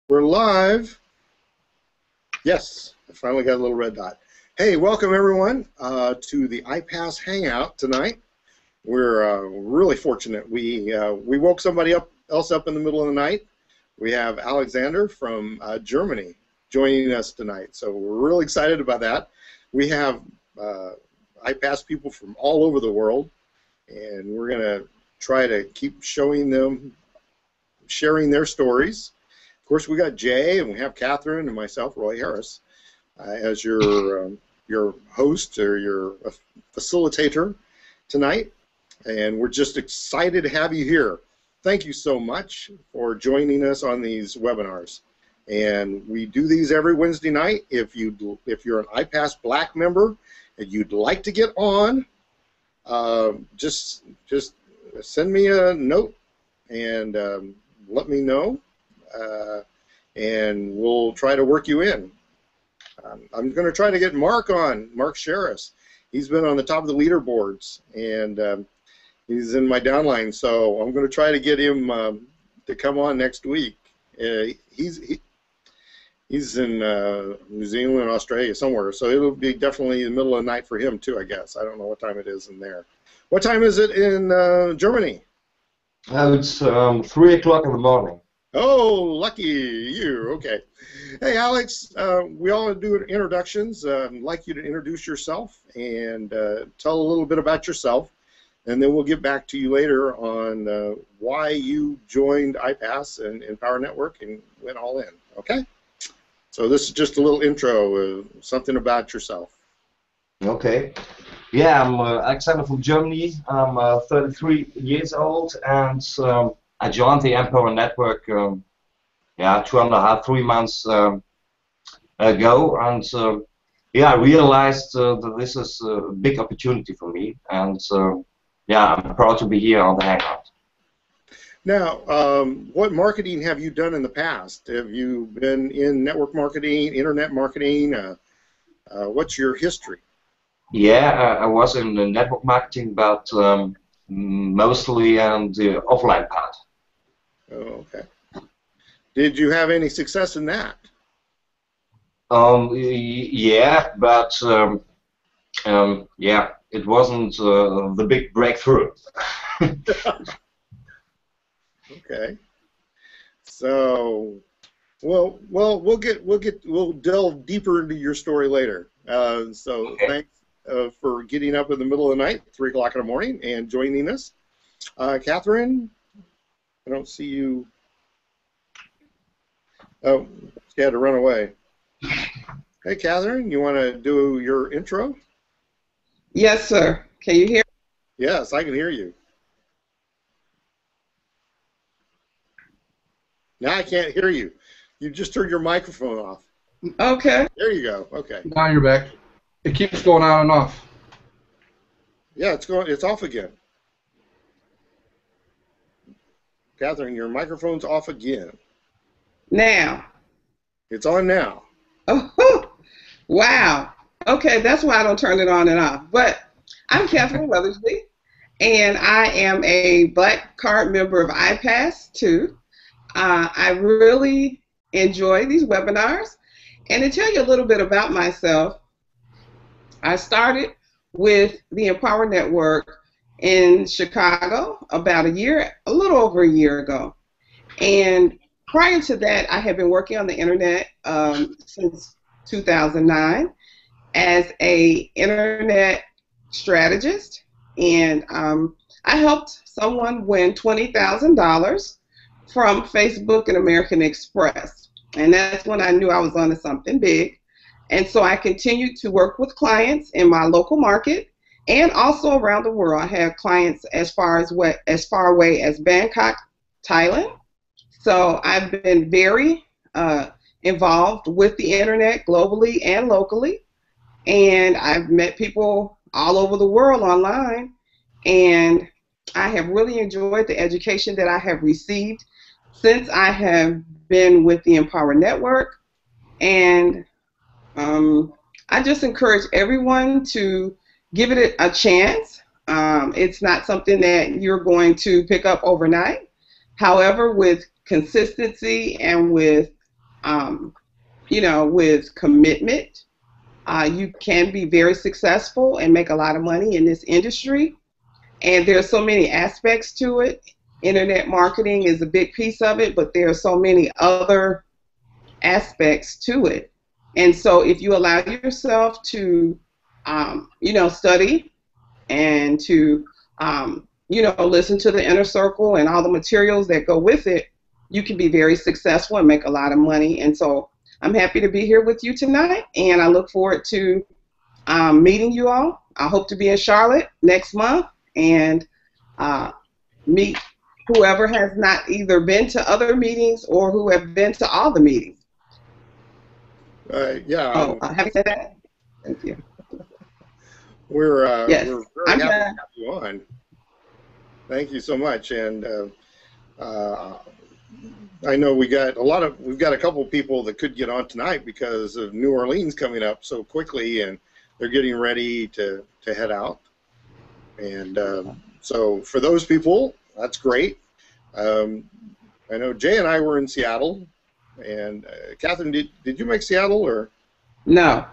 We're live. Yes, I finally got a little red dot. Hey, welcome everyone to the iPAS Hangout tonight. We're really fortunate. We woke somebody else up in the middle of the night. We have Alexander from Germany joining us tonight, so we're really excited about that. We have iPAS people from all over the world, and we're going to try to keep showing them, sharing their stories. Of course, we got Jay, and we have Catherine, and myself, Roy Harris, as your host or your facilitator tonight. And we're just excited to have you here. Thank you so much for joining us on these webinars. And we do these every Wednesday night. If you're an iPAS Black member and you'd like to get on, just send me a note and let me know. And we'll try to work you in. I'm going to try to get Mark on, Mark Sherris. He's been on the top of the leaderboards, and he's in my downline, so I'm going to try to get him to come on next week. He's in New Zealand, Australia, somewhere, so it'll be definitely the middle of the night for him, too, I guess. I don't know what time it is in there. What time is it in Germany? It's 3 o'clock in the morning. Oh, lucky you. Okay. Hey, Alex, we all do introductions. I'd like you to introduce yourself and tell a little bit about yourself, and then we'll get back to you later on why you joined iPAS and Power Network and went all in. Okay? So this is just a little intro, something about yourself. Okay. Yeah, I'm Alexander from Germany. I'm 33 years old, and I joined the Power Network, 2.5, 3 months ago, and I realized that this is a big opportunity for me, and I'm proud to be here on the Hangout. Now, what marketing have you done in the past? Have you been in network marketing, internet marketing? What's your history? Yeah, I was in the network marketing, but mostly on the offline part. Oh, okay. Did you have any success in that? Yeah, but it wasn't the big breakthrough. Okay. So, well, we'll delve deeper into your story later. So, okay. Thanks for getting up in the middle of the night, 3 o'clock in the morning, and joining us. Catherine, I don't see you. Oh, she had to run away. Hey, Catherine, you want to do your intro? Yes, sir. Can you hear me? Yes, I can hear you. Now I can't hear you. You just turned your microphone off. Okay. There you go. Okay. Now you're back. It keeps going on and off. Yeah, it's off again. Catherine, your microphone's off again. Now. It's on now. Oh, wow. Okay, that's why I don't turn it on and off. But I'm Catherine Weathersby, and I am a Black Card member of iPAS2. I really enjoy these webinars. And to tell you a little bit about myself, I started with the Empower Network in Chicago about a little over a year ago. And prior to that, I had been working on the internet since 2009 as an internet strategist. And I helped someone win $20,000 from Facebook and American Express. And that's when I knew I was onto something big. And so I continued to work with clients in my local market and also around the world. I have clients as far away as Bangkok, Thailand. So I've been very involved with the internet globally and locally. And I've met people all over the world online. And I have really enjoyed the education that I have received since I have been with the Empower Network. And I just encourage everyone to give it a chance. It's not something that you're going to pick up overnight. However, with consistency and with you know, with commitment, you can be very successful and make a lot of money in this industry. And there's so many aspects to it. Internet marketing is a big piece of it, but there are so many other aspects to it. And so if you allow yourself to, you know, study and to, you know, listen to the inner circle and all the materials that go with it, you can be very successful and make a lot of money. And so I'm happy to be here with you tonight, and I look forward to meeting you all. I hope to be in Charlotte next month and meet whoever has not either been to other meetings or who have been to all the meetings. Yeah. Oh, having said that, thank you. Yes, we're very I'm happy to have you on. Thank you so much. And I know we've got a couple of people that could get on tonight because of New Orleans coming up so quickly, and they're getting ready to head out. And so for those people, that's great. I know Jay and I were in Seattle, and Catherine, did you make Seattle or? No.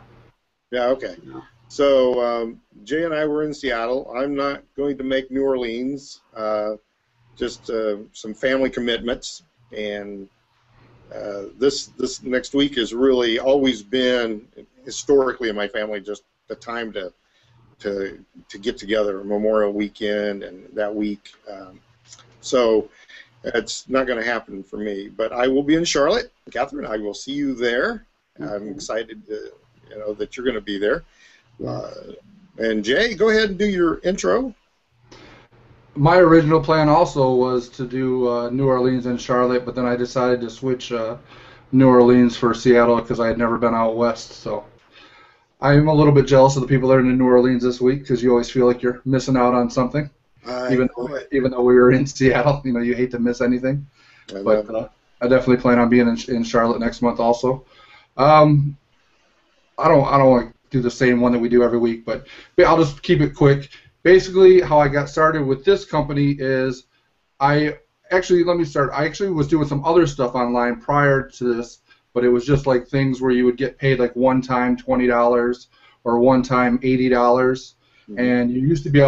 Yeah, okay. No. So Jay and I were in Seattle. I'm not going to make New Orleans, just some family commitments, and this next week has really always been historically in my family just the time to get together, Memorial Weekend and that week. So it's not going to happen for me, but I will be in Charlotte. Catherine, I will see you there. I'm excited to, you know, that you're going to be there. And Jay, go ahead and do your intro. My original plan also was to do New Orleans and Charlotte, but then I decided to switch New Orleans for Seattle because I had never been out west. So I'm a little bit jealous of the people that are in New Orleans this week because you always feel like you're missing out on something. Even though we were in Seattle, you know, you hate to miss anything. But I definitely plan on being in Charlotte next month also. I don't want to do the same one that we do every week, but I'll just keep it quick. Basically, how I got started with this company is let me start. I actually was doing some other stuff online prior to this, but it was just like things where you would get paid like one time $20 or one time $80. And you used to be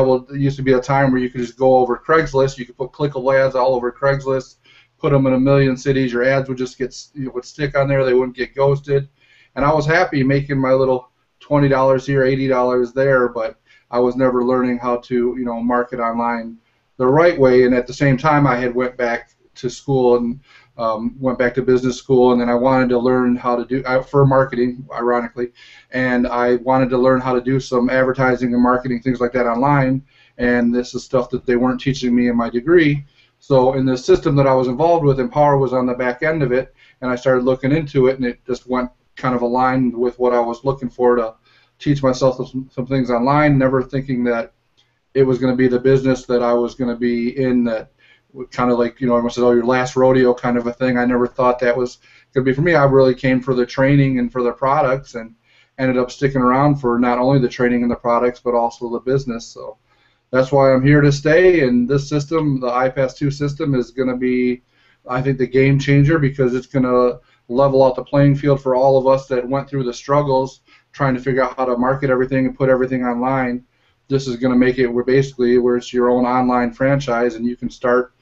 a time where you could just go over Craigslist. You could put clickable ads all over Craigslist, put them in a million cities. Your ads would just would stick on there. They wouldn't get ghosted. And I was happy making my little $20 here, $80 there, but I was never learning how to, you know, market online the right way. And at the same time, I had went back to school and went back to business school, and then I wanted to learn how to do for marketing, ironically, and I wanted to learn how to do some advertising and marketing, things like that online, and this is stuff that they weren't teaching me in my degree. So in the system that I was involved with, Empower was on the back end of it, and I started looking into it, and it just went kind of aligned with what I was looking for to teach myself some things online, never thinking that it was going to be the business that I was going to be in, that kind of like, you know, everyone says, oh, your last rodeo kind of a thing. I never thought that was going to be for me. I really came for the training and for the products, and ended up sticking around for not only the training and the products, but also the business. So that's why I'm here to stay. And this system, the iPAS2 system, is going to be, I think, the game changer, because it's going to level out the playing field for all of us that went through the struggles trying to figure out how to market everything and put everything online. This is going to make it where it's your own online franchise, and you can start,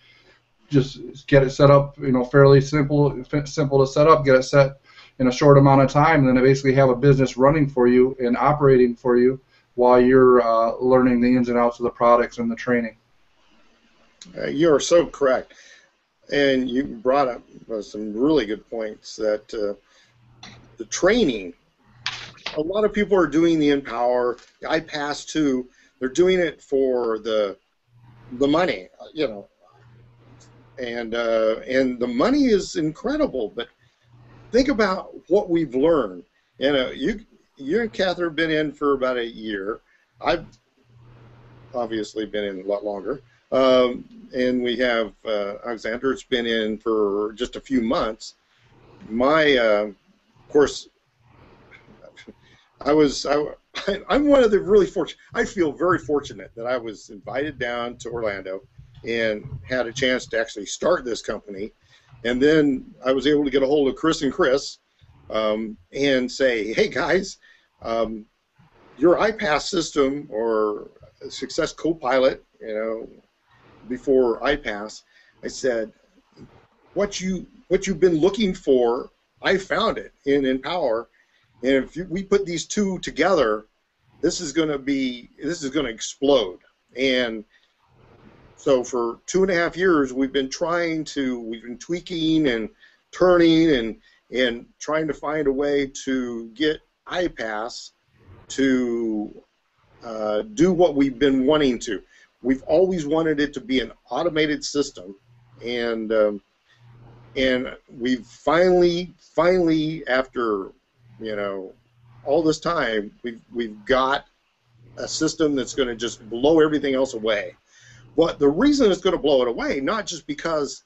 just get it set up, you know, fairly simple to set up, get it set in a short amount of time, and then basically have a business running for you and operating for you while you're learning the ins and outs of the products and the training. You are so correct. And you brought up some really good points, that the training, a lot of people are doing the Empower, the iPAS2, they're doing it for the money, you know, and the money is incredible, but think about what we've learned. You know, you and Catherine have been in for about a year. I've obviously been in a lot longer. And we have Alexander, it's been in for just a few months. Of course, I'm one of the really fortunate. I feel very fortunate that I was invited down to Orlando and had a chance to actually start this company. And then I was able to get a hold of Chris and Chris and say, hey guys, your iPAS system or Success Copilot, you know, before iPAS, I said, what you've been looking for, I found it in Empower, and if we put these two together, this is going to explode. And so for 2.5 years, we've been tweaking and turning and trying to find a way to get iPAS to do what we've been wanting to. We've always wanted it to be an automated system, and we've finally, after, you know, all this time, we've got a system that's going to just blow everything else away. But the reason it's going to blow it away, not just because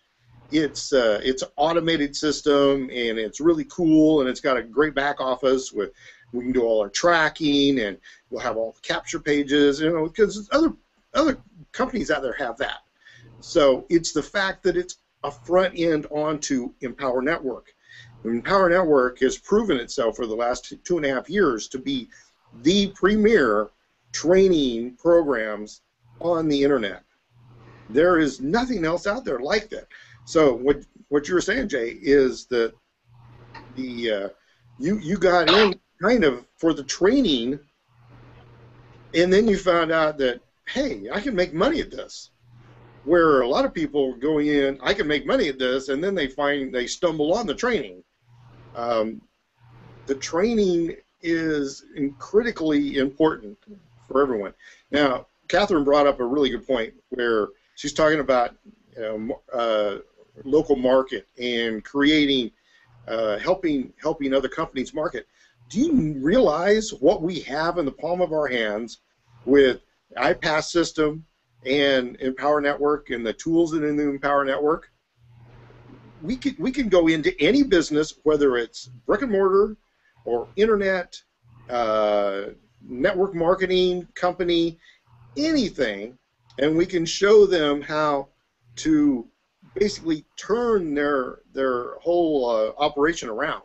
it's an automated system and it's really cool and it's got a great back office with we can do all our tracking and we'll have all the capture pages, you know, because other companies out there have that. So it's the fact that it's a front end onto Empower Network. Empower Network has proven itself for the last 2.5 years to be the premier training programs on the internet. There is nothing else out there like that. So what you were saying, Jay, is that you got in kind of for the training, and then you found out that, hey, I can make money at this. Where a lot of people going in, I can make money at this, and then they stumble on the training. The training is critically important for everyone. Now, Catherine brought up a really good point where she's talking about, you know, local market and creating, helping other companies market. Do you realize what we have in the palm of our hands with iPAS system and Empower Network and the tools in the Empower Network? We can go into any business, whether it's brick and mortar or internet, network marketing company, anything, and we can show them how to basically turn their whole operation around.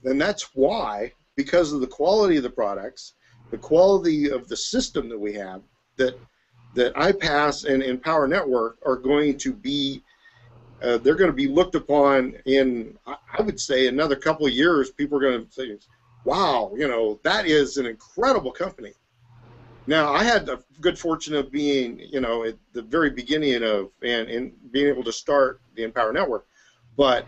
And that's why, because of the quality of the products, the quality of the system that we have, that iPAS and Empower Network are going to be, they're going to be looked upon in, I would say, another couple of years. People are going to say, wow, you know, that is an incredible company. Now, I had the good fortune of being, you know, at the very beginning of, and being able to start the Empower Network, but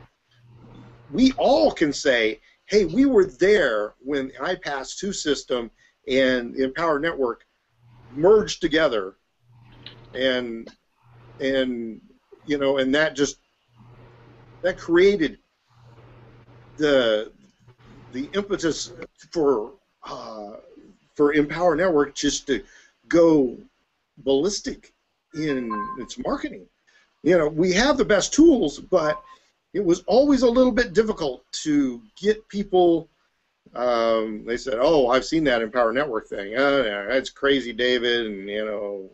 we all can say, hey, we were there when the iPAS2 system and the Empower Network merged together, and you know, and that created the impetus for Empower Network just to go ballistic in its marketing. You know, we have the best tools, but it was always a little bit difficult to get people. They said, "Oh, I've seen that Empower Network thing. Yeah, that's crazy, David, and you know,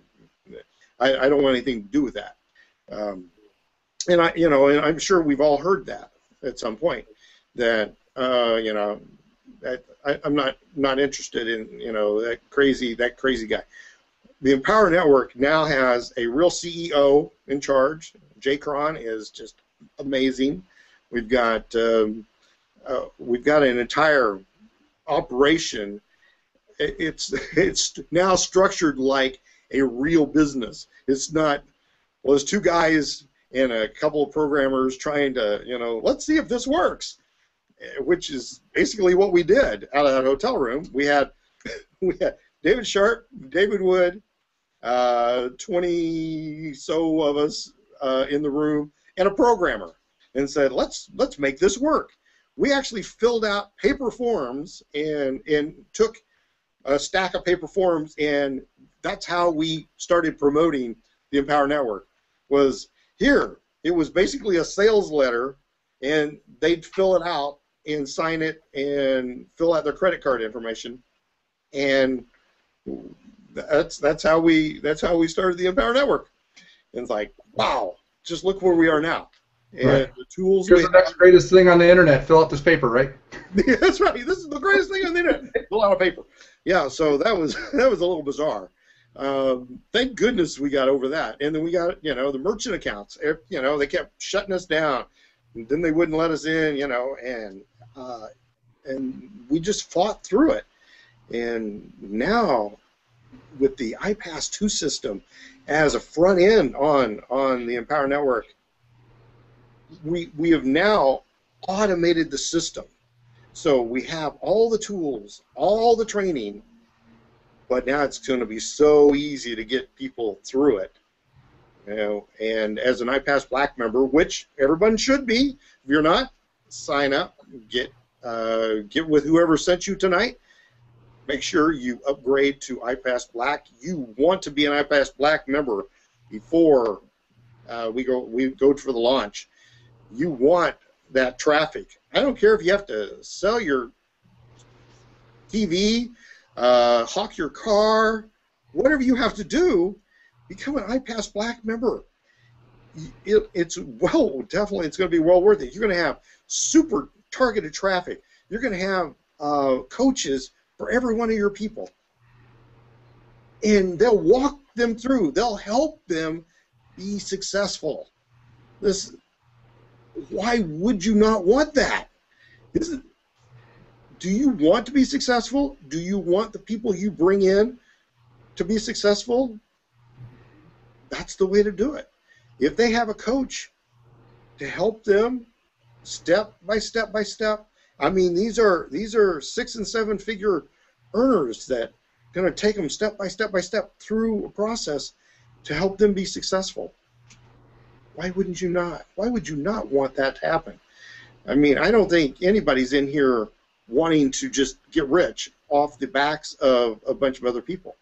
I don't want anything to do with that." And I'm sure we've all heard that at some point. That you know, I'm not interested in, you know, that crazy guy. The Empower Network now has a real CEO in charge. Jay Cron is just amazing. We've got an entire operation. It's now structured like a real business. It's not, well, there's two guys and a couple of programmers trying to, you know, let's see if this works, which is basically what we did out of that hotel room. We had David Sharp, David Wood, 20 so of us in the room, and a programmer, and said, let's make this work. We actually filled out paper forms and took a stack of paper forms, and that's how we started promoting the Empower Network. It was basically a sales letter, and they'd fill it out and sign it and fill out their credit card information, and that's how we started the Empower Network. And it's like, wow, just look where we are now. And Right. the tools Here's we the next greatest thing on the internet. Fill out this paper, right? That's right. This is the greatest thing on the internet. Fill out a paper. Yeah, so that was that was a little bizarre. Thank goodness we got over that. And then we got, the merchant accounts. They kept shutting us down. And then they wouldn't let us in, and we just fought through it. And now with the iPAS2 system as a front end on the Empower Network, we have now automated the system. So we have all the tools, all the training, but now it's going to be so easy to get people through it. And as an iPAS Black member, which everyone should be, if you're not, sign up, get with whoever sent you tonight. Make sure you upgrade to iPAS Black. You want to be an iPAS Black member before we go for the launch. You want that traffic. I don't care if you have to sell your TV, hawk your car, whatever you have to do, become an iPAS Black member. It's definitely it's going to be well worth it. You're going to have super targeted traffic. You're going to have coaches for every one of your people, and they'll walk them through. They'll help them be successful. Why would you not want that? Do you want to be successful? Do you want the people you bring in to be successful? That's the way to do it. If they have a coach to help them step by step by step, I mean, these are 6- and 7-figure earners that are going to take them step by step by step through a process to help them be successful. Why wouldn't you not? Why would you not want that to happen? I mean, I don't think anybody's in here wanting to just get rich off the backs of a bunch of other people.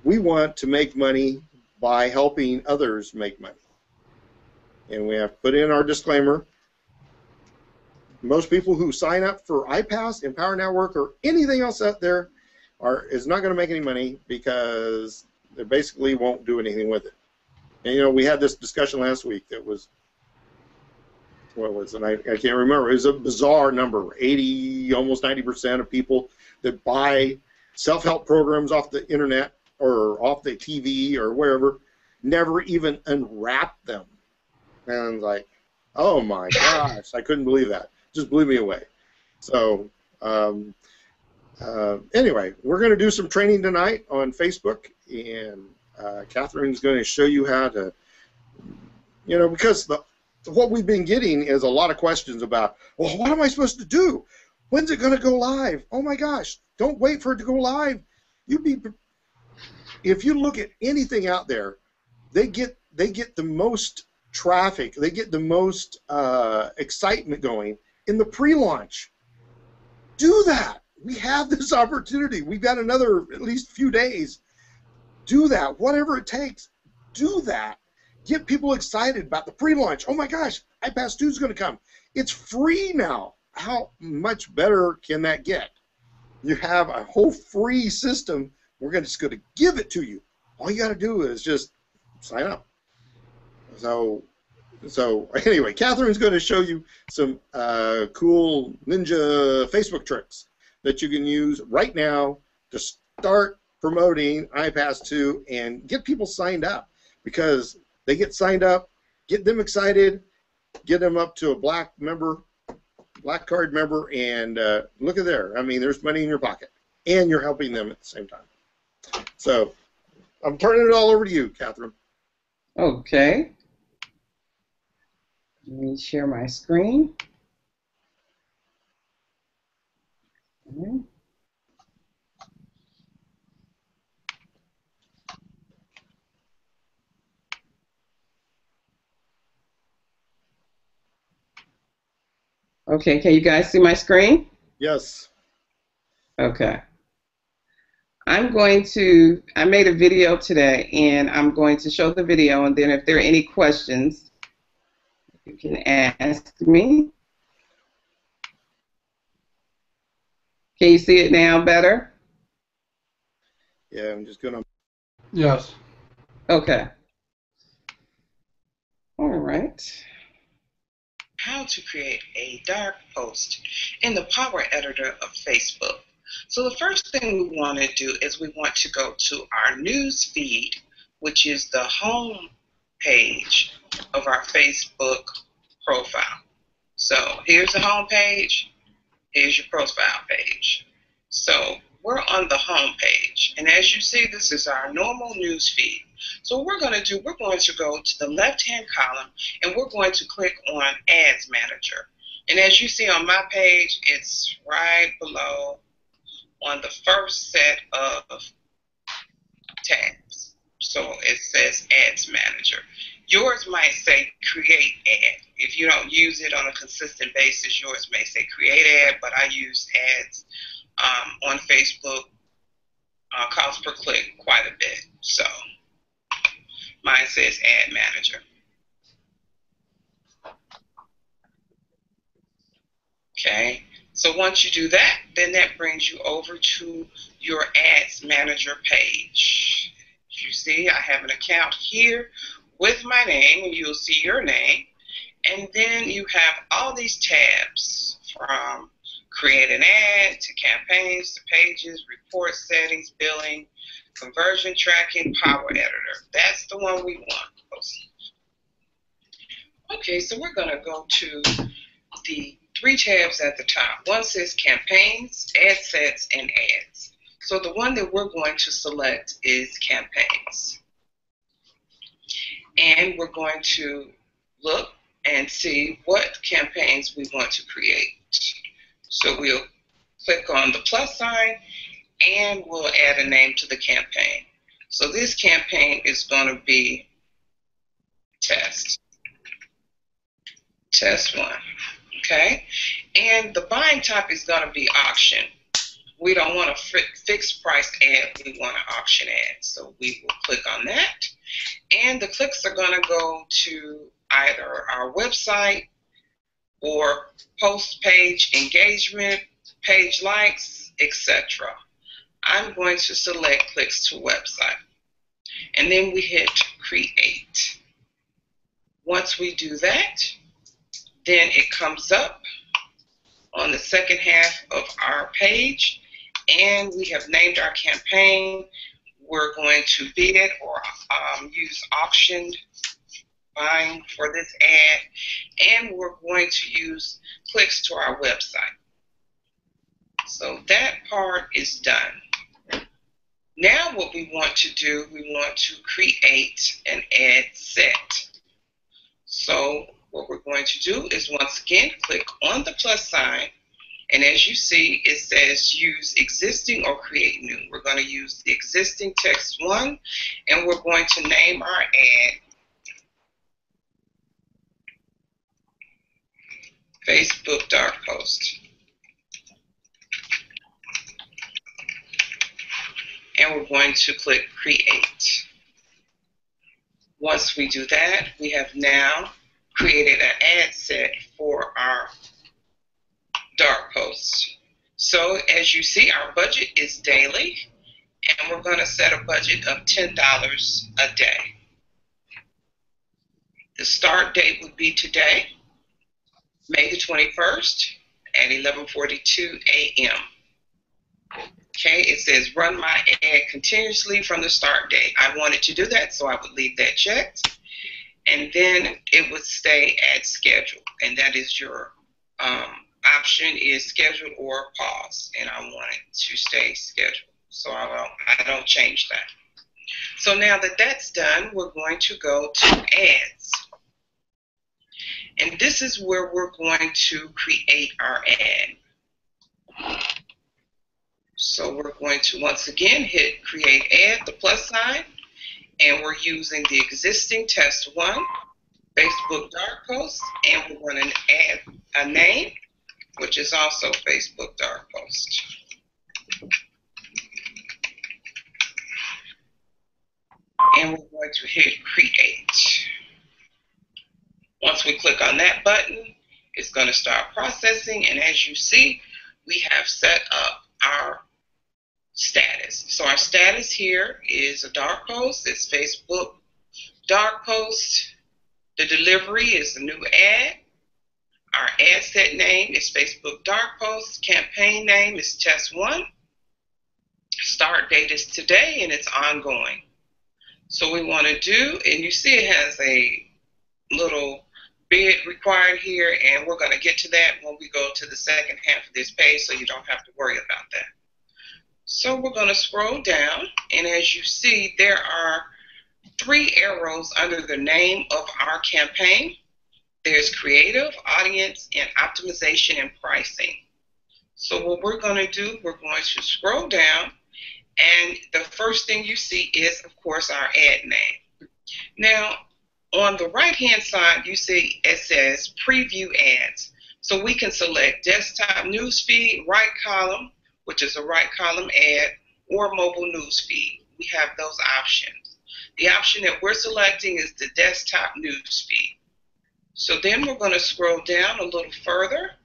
We want to make money by helping others make money. And we have to put in our disclaimer. Most people who sign up for iPAS, Empower Network, or anything else out there is not going to make any money because they basically won't do anything with it. And we had this discussion last week that was, what was it? I can't remember. It was a bizarre number. 80, almost 90% of people that buy self-help programs off the internet or off the TV or wherever never even unwrap them. And I was like, oh my gosh, I couldn't believe that. Just blew me away. So anyway, we're going to do some training tonight on Facebook, and Catherine's going to show you how to, because what we've been getting is a lot of questions about, well, what am I supposed to do? When's it going to go live? Oh my gosh, don't wait for it to go live. If you look at anything out there, they get the most traffic, they get the most excitement going in the pre-launch. Do that. We have this opportunity. We've got another at least few days. Do that. Whatever it takes, do that. Get people excited about the pre-launch. Oh my gosh, iPAS2 is going to come. It's free now. How much better can that get? You have a whole free system. We're just going to give it to you. All you got to do is just sign up. So anyway, Catherine's going to show you some cool ninja Facebook tricks that you can use right now to start promoting iPAS2 and get people signed up, because they get signed up, get them excited, get them up to a black card member, and look at there. I mean, there's money in your pocket, and you're helping them at the same time. So I'm turning it all over to you, Catherine. Okay. Let me share my screen. Okay. Okay, can you guys see my screen? Yes. Okay. I made a video today, and I'm going to show the video, and then if there are any questions, you can ask me. Can you see it now better? Yeah, I'm just going to. Yes. Okay. All right. how to create a dark post in the Power Editor of Facebook. So the first thing we want to do is we want to go to our news feed, which is the home page of our Facebook profile. So here's the home page, here's your profile page. So we're on the home page, and as you see, this is our normal news feed. So what we're going to do, we're going to go to the left-hand column, and we're going to click on Ads Manager. And as you see on my page, it's right below on the first set of tabs. So it says Ads Manager. Yours might say Create Ad. If you don't use it on a consistent basis, yours may say Create Ad, but I use ads on Facebook, cost per click quite a bit. So mine says Ad Manager. Okay, so once you do that, then that brings you over to your Ads Manager page. As you see, I have an account here with my name, and you'll see your name. And then you have all these tabs from Create an Ad to Campaigns to Pages, Report Settings, Billing, Conversion Tracking, Power Editor. That's the one we want. Okay, so we're going to go to the 3 tabs at the top. One says Campaigns, Ad Sets, and Ads. So the one that we're going to select is Campaigns. And we're going to look and see what campaigns we want to create. So we'll click on the plus sign, and we'll add a name to the campaign. So this campaign is going to be Test 1. Okay, and the buying type is going to be auction. We don't want a fixed price ad, we want an auction ad. So we will click on that, and the clicks are going to go to either our website or post page engagement, page likes, etc. I'm going to select clicks to website, and then we hit create. Once we do that, then it comes up on the second half of our page, and we have named our campaign. We're going to bid or use auctioned buying for this ad, and we're going to use clicks to our website. So that part is done. Now what we want to do, we want to create an ad set. So what we're going to do is once again click on the plus sign, and as you see, it says use existing or create new. We're going to use the existing text 1, and we're going to name our ad Facebook Dark Post. And we're going to click create. Once we do that, we have now created an ad set for our dark posts. So as you see, our budget is daily, and we're going to set a budget of $10 a day. The start date would be today, May the 21st at 11:42 a.m. Okay, it says run my ad continuously from the start date. I wanted to do that, so I would leave that checked. And then it would stay at schedule, and that is your option is scheduled or pause, and I want it to stay scheduled, so I don't change that. So now that that's done, we're going to go to ads, and this is where we're going to create our ad. So we're going to once again hit create ad, the plus sign, and we're using the existing test 1 Facebook Dark Post, and we're going to add a name, which is also Facebook Dark Post. And we're going to hit create. Once we click on that button, it's going to start processing, and as you see, we have set up our status. So our status here is a dark post. It's Facebook Dark Post. The delivery is a new ad. Our ad set name is Facebook Dark Post. Campaign name is Test 1. Start date is today, and it's ongoing. So we want to do, and you see it has a little bid required here, and we're going to get to that when we go to the second half of this page, so you don't have to worry about that. So we're going to scroll down, and as you see, there are 3 arrows under the name of our campaign. There's creative, audience, and optimization and pricing. So what we're going to do, we're going to scroll down, and the first thing you see is, of course, our ad name. Now, on the right-hand side, you see it says preview ads. So we can select desktop newsfeed, right column, which is a right column ad, or mobile newsfeed. We have those options. The option that we're selecting is the desktop newsfeed. So then we're going to scroll down a little further.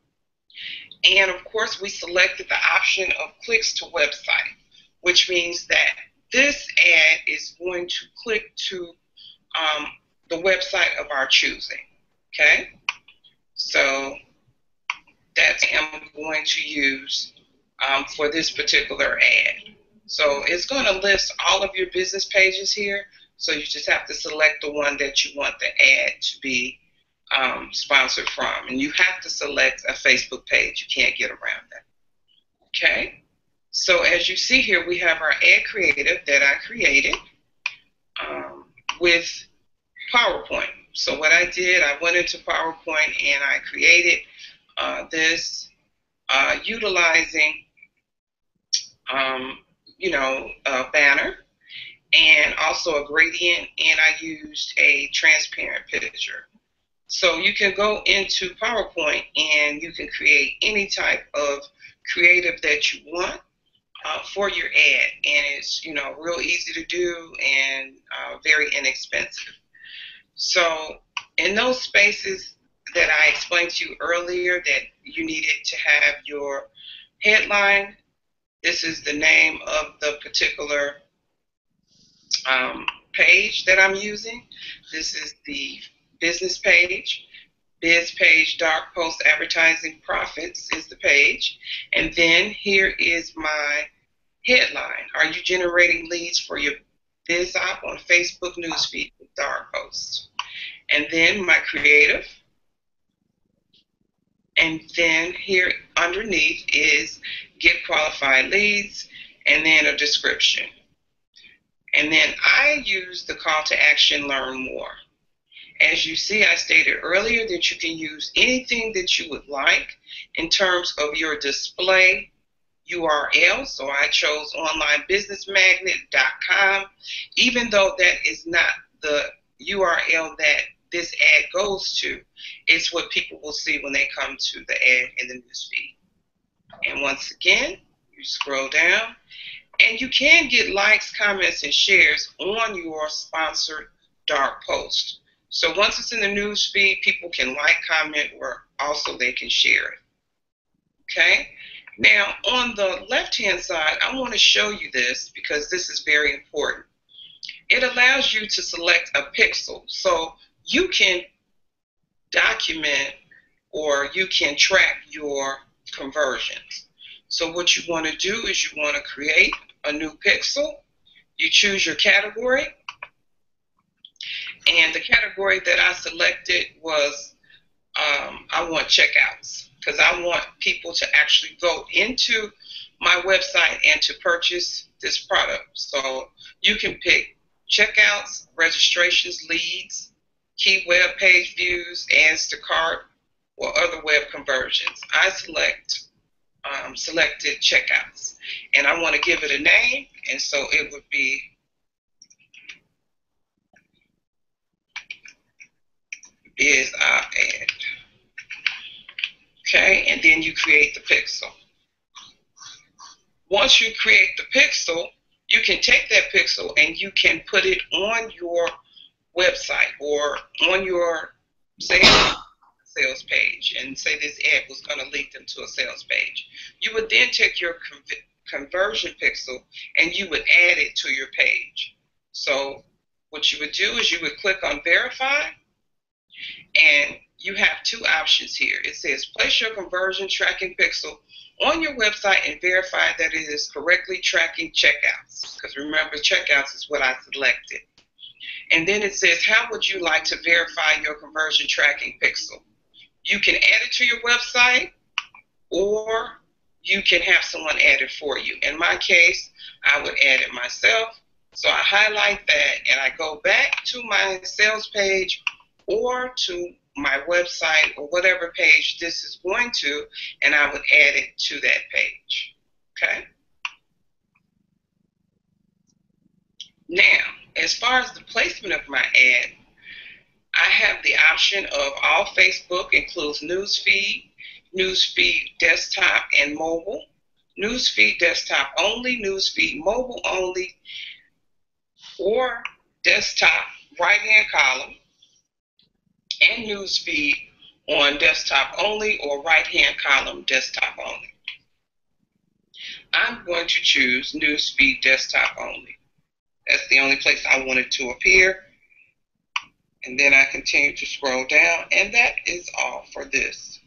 And of course, we selected the option of clicks to website, which means that this ad is going to click to the website of our choosing. Okay? So that's what I'm going to use for this particular ad. So it's going to list all of your business pages here. So you just have to select the one that you want the ad to be sponsored from. And you have to select a Facebook page. You can't get around that. Okay? So as you see here, we have our ad creative that I created with PowerPoint. So what I did, I went into PowerPoint and I created this utilizing, a banner and also a gradient, and I used a transparent picture. So you can go into PowerPoint and you can create any type of creative that you want for your ad, and it's real easy to do and very inexpensive. So in those spaces that I explained to you earlier that you needed to have your headline, this is the name of the particular page that I'm using. This is the business page. Biz page, dark post advertising profits is the page. And then here is my headline. Are you generating leads for your biz op on Facebook newsfeed with dark posts? And then my creative. And then here underneath is get qualified leads, and then a description. And then I use the call to action, learn more. As you see, I stated earlier that you can use anything that you would like in terms of your display URL. So I chose onlinebusinessmagnet.com, even though that is not the URL that this ad goes to. It's what people will see when they come to the ad in the newsfeed. And once again, you scroll down, and you can get likes, comments, and shares on your sponsored dark post. So once it's in the news feed, people can like, comment, or also they can share it. Okay? Now, on the left-hand side, I want to show you this because this is very important. It allows you to select a pixel. So you can document or you can track your conversions. So what you want to do is you want to create a new pixel. You choose your category. And the category that I selected was I want checkouts, because I want people to actually go into my website and to purchase this product. So you can pick checkouts, registrations, leads, key web page views, adds to cart, or other web conversions. I selected checkouts, and I want to give it a name, and so it would be is our ad. Okay, and then you create the pixel. Once you create the pixel, you can take that pixel and you can put it on your website or on your sales page, and say this ad was going to lead them to a sales page. You would then take your conversion pixel and you would add it to your page. So what you would do is you would click on verify, and you have two options here. It says place your conversion tracking pixel on your website and verify that it is correctly tracking checkouts. Because remember, checkouts is what I selected. And then it says, how would you like to verify your conversion tracking pixel? You can add it to your website, or you can have someone add it for you. In my case, I would add it myself. So I highlight that and I go back to my sales page or to my website or whatever page this is going to, and I would add it to that page. Okay? Now, as far as the placement of my ad, I have the option of all Facebook includes newsfeed, newsfeed desktop and mobile, newsfeed desktop only, newsfeed mobile only, or desktop right-hand column, and newsfeed on desktop only or right-hand column desktop only. I'm going to choose newsfeed desktop only. That's the only place I want it to appear. And then I continue to scroll down, and that is all for this.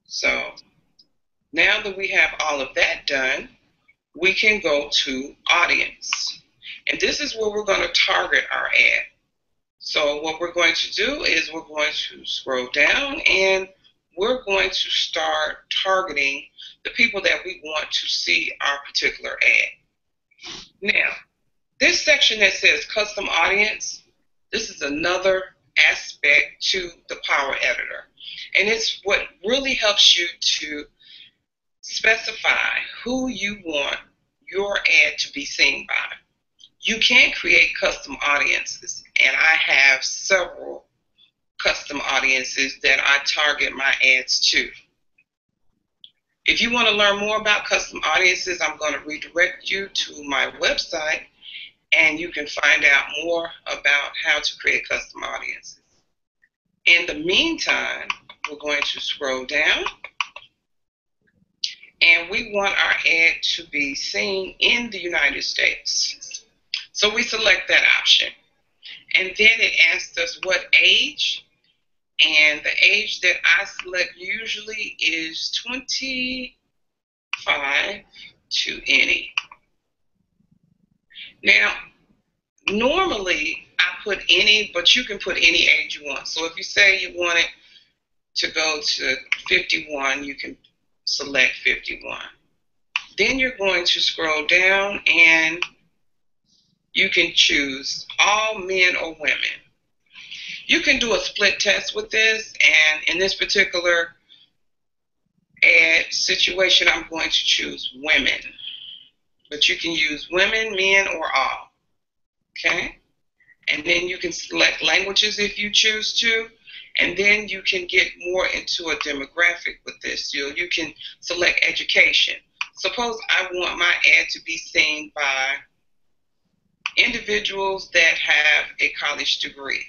So now that we have all of that done, we can go to audience. And this is where we're going to target our ad. So what we're going to do is we're going to scroll down and we're going to start targeting the people that we want to see our particular ad. Now, this section that says custom audience, this is another aspect to the Power Editor. And it's what really helps you to specify who you want your ad to be seen by. You can create custom audiences, and I have several custom audiences that I target my ads to. If you want to learn more about custom audiences, I'm going to redirect you to my website, and you can find out more about how to create custom audiences. In the meantime, we're going to scroll down, and we want our ad to be seen in the United States. So we select that option. And then it asks us what age, and the age that I select usually is 25 to any. Now, normally I put any, but you can put any age you want. So if you say you want it to go to 51, you can select 51. Then you're going to scroll down and you can choose all men or women. You can do a split test with this, and in this particular ad situation, I'm going to choose women. But you can use women, men, or all. Okay? And then you can select languages if you choose to, and then you can get more into a demographic with this. You can select education. Suppose I want my ad to be seen by individuals that have a college degree.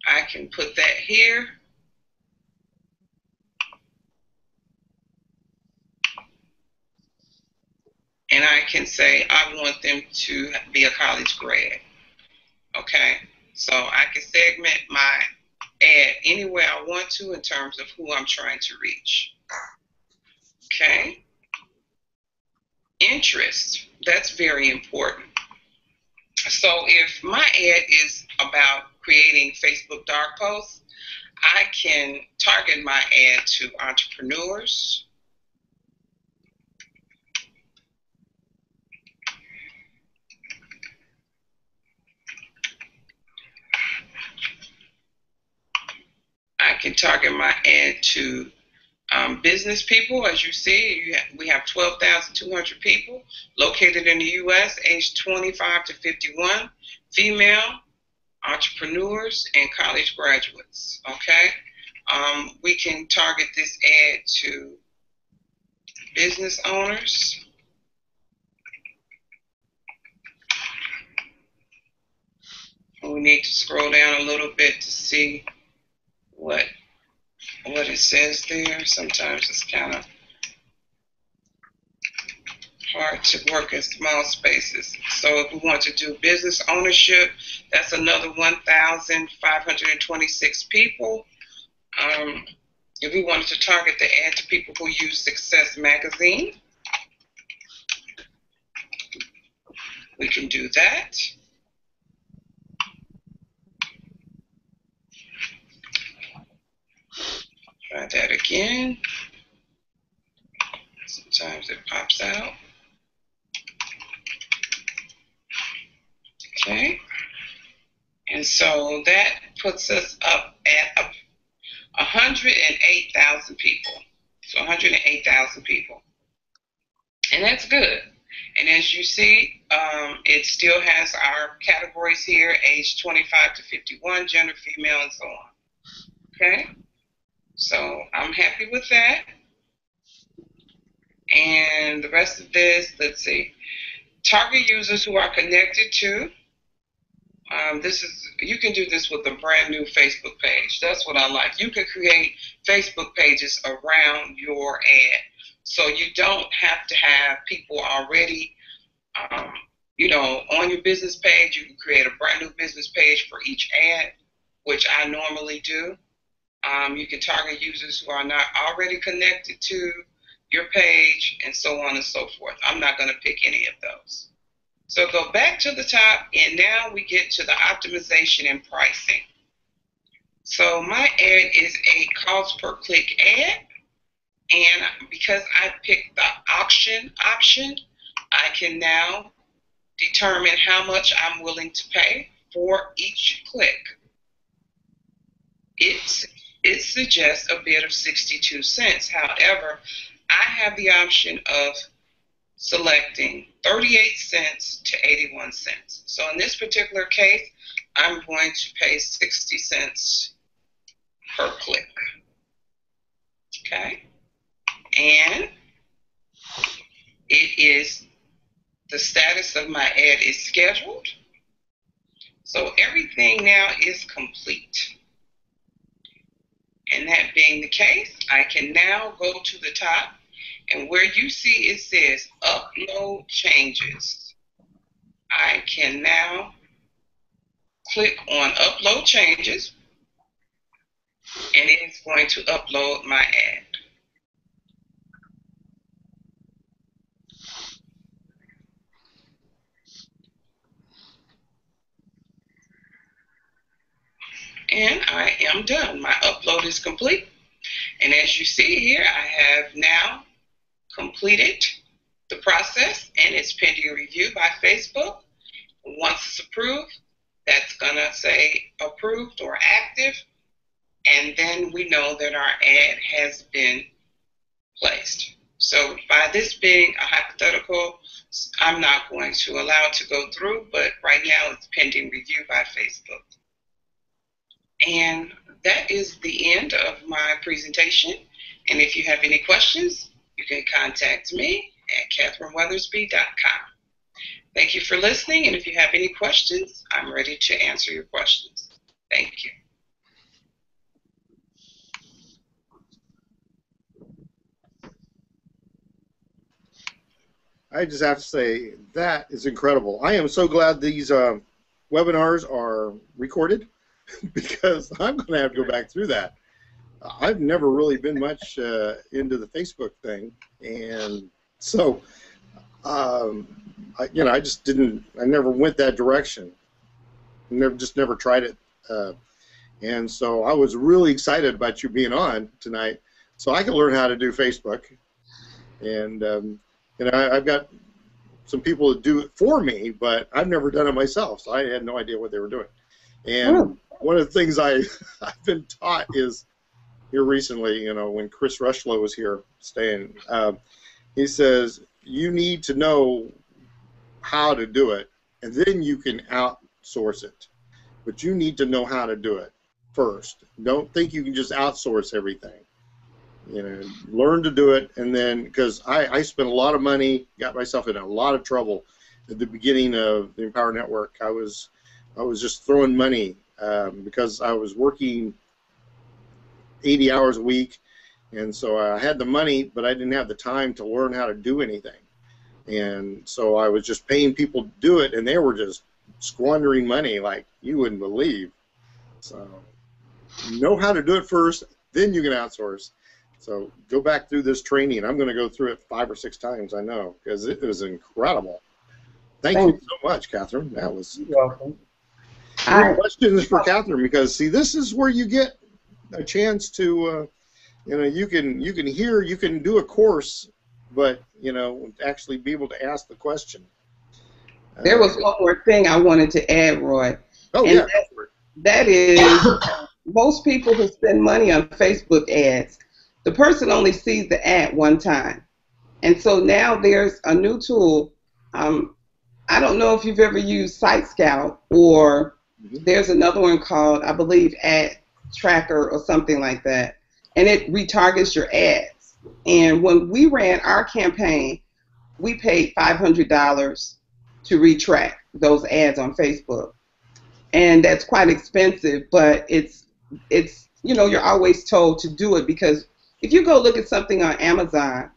I can put that here. And I can say I want them to be a college grad. Okay? So I can segment my ad any way I want to in terms of who I'm trying to reach. Okay? Interest. That's very important. So if my ad is about creating Facebook dark posts, I can target my ad to entrepreneurs, I can target my ad to business people. As you see, we have 12,200 people located in the U.S., aged 25 to 51, female, entrepreneurs, and college graduates. Okay? We can target this ad to business owners. We need to scroll down a little bit to see what it says there. Sometimes it's kind of hard to work in small spaces. So if we want to do business ownership, that's another 1,526 people. If we wanted to target the ad to people who use Success Magazine, we can do that. Try that again. Sometimes it pops out. Okay. And so that puts us up at 108,000 people. So 108,000 people. And that's good. And as you see, it still has our categories here, age 25 to 51, gender, female, and so on. Okay? So I'm happy with that. And the rest of this, let's see. Target users who are connected to. You can do this with a brand new Facebook page. That's what I like. You can create Facebook pages around your ad. So you don't have to have people already, on your business page. You can create a brand new business page for each ad, which I normally do. You can target users who are not already connected to your page, and so on and so forth. I'm not going to pick any of those. So go back to the top, and now we get to the optimization and pricing. So my ad is a cost per click ad, and because I picked the auction option, I can now determine how much I'm willing to pay for each click. It suggests a bid of 62 cents. However, I have the option of selecting 38 cents to 81 cents. So in this particular case, I'm going to pay 60 cents per click. Okay? And the status of my ad is scheduled. So everything now is complete. And that being the case, I can now go to the top, and where you see it says upload changes, I can now click on upload changes, and it's going to upload my ad. And I am done. My upload is complete. And as you see here, I have now completed the process, and it's pending review by Facebook. Once it's approved, that's going to say approved or active, and then we know that our ad has been placed. So by this being a hypothetical, I'm not going to allow it to go through, but right now it's pending review by Facebook. And that is the end of my presentation. And if you have any questions, you can contact me at KatherineWeathersby.com. Thank you for listening, and if you have any questions, I'm ready to answer your questions. Thank you. I just have to say, that is incredible. I am so glad these webinars are recorded because I'm going to have to go back through that. I've never really been much into the Facebook thing, and so I just didn't. I never went that direction. Never tried it, and so I was really excited about you being on tonight, so I can learn how to do Facebook, and I've got some people that do it for me, but I've never done it myself, so I had no idea what they were doing. And one of the things I've been taught is here recently, when Chris Rushlow was here staying, he says you need to know how to do it, and then you can outsource it. But you need to know how to do it first. Don't think you can just outsource everything. Learn to do it, and then, because I spent a lot of money, got myself in a lot of trouble at the beginning of the Empower Network. I was just throwing money because I was working 80 hours a week, and so I had the money, but I didn't have the time to learn how to do anything. And so I was just paying people to do it, and they were just squandering money like you wouldn't believe. So know how to do it first, then you can outsource. So go back through this training. I'm going to go through it 5 or 6 times, I know, because it was incredible. Thank you so much, Catherine. That was welcome. Any questions for Catherine? Because see, this is where you get a chance to, you know, you can hear, you can do a course, but you know, actually be able to ask the question. There was one more thing I wanted to add, Roy. Oh, and yeah. that is most people who spend money on Facebook ads, the person only sees the ad one time. And so now there's a new tool. I don't know if you've ever used Site Scout, or there's another one called, I believe, Ad Tracker or something like that. And it retargets your ads. And when we ran our campaign, we paid $500 to retrack those ads on Facebook. And that's quite expensive, but it's you know, you're always told to do it, because if you go look at something on Amazon,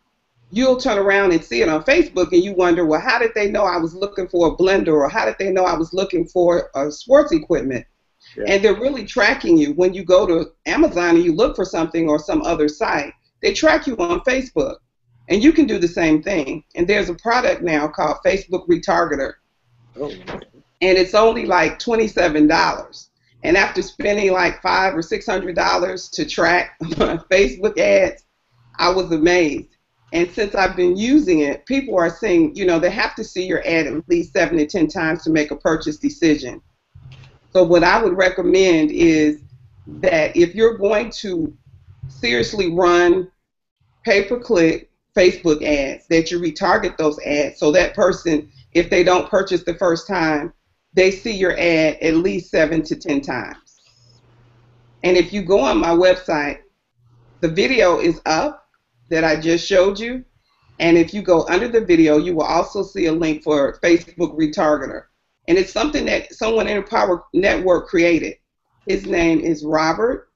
you'll turn around and see it on Facebook and you wonder, well, how did they know I was looking for a blender, or how did they know I was looking for sports equipment? Yeah. And they're really tracking you. When you go to Amazon and you look for something or some other site, they track you on Facebook. And you can do the same thing. And there's a product now called Facebook Retargeter. Oh. And it's only like $27. And after spending like $500 or $600 to track Facebook ads, I was amazed. And since I've been using it, people are saying, you know, they have to see your ad at least 7 to 10 times to make a purchase decision. So what I would recommend is that if you're going to seriously run pay-per-click Facebook ads, that you retarget those ads so that person, if they don't purchase the first time, they see your ad at least 7 to 10 times. And if you go on my website, the video is up that I just showed you. And if you go under the video, you will also see a link for Facebook Retargeter. And it's something that someone in Empower Network created. His name is Robert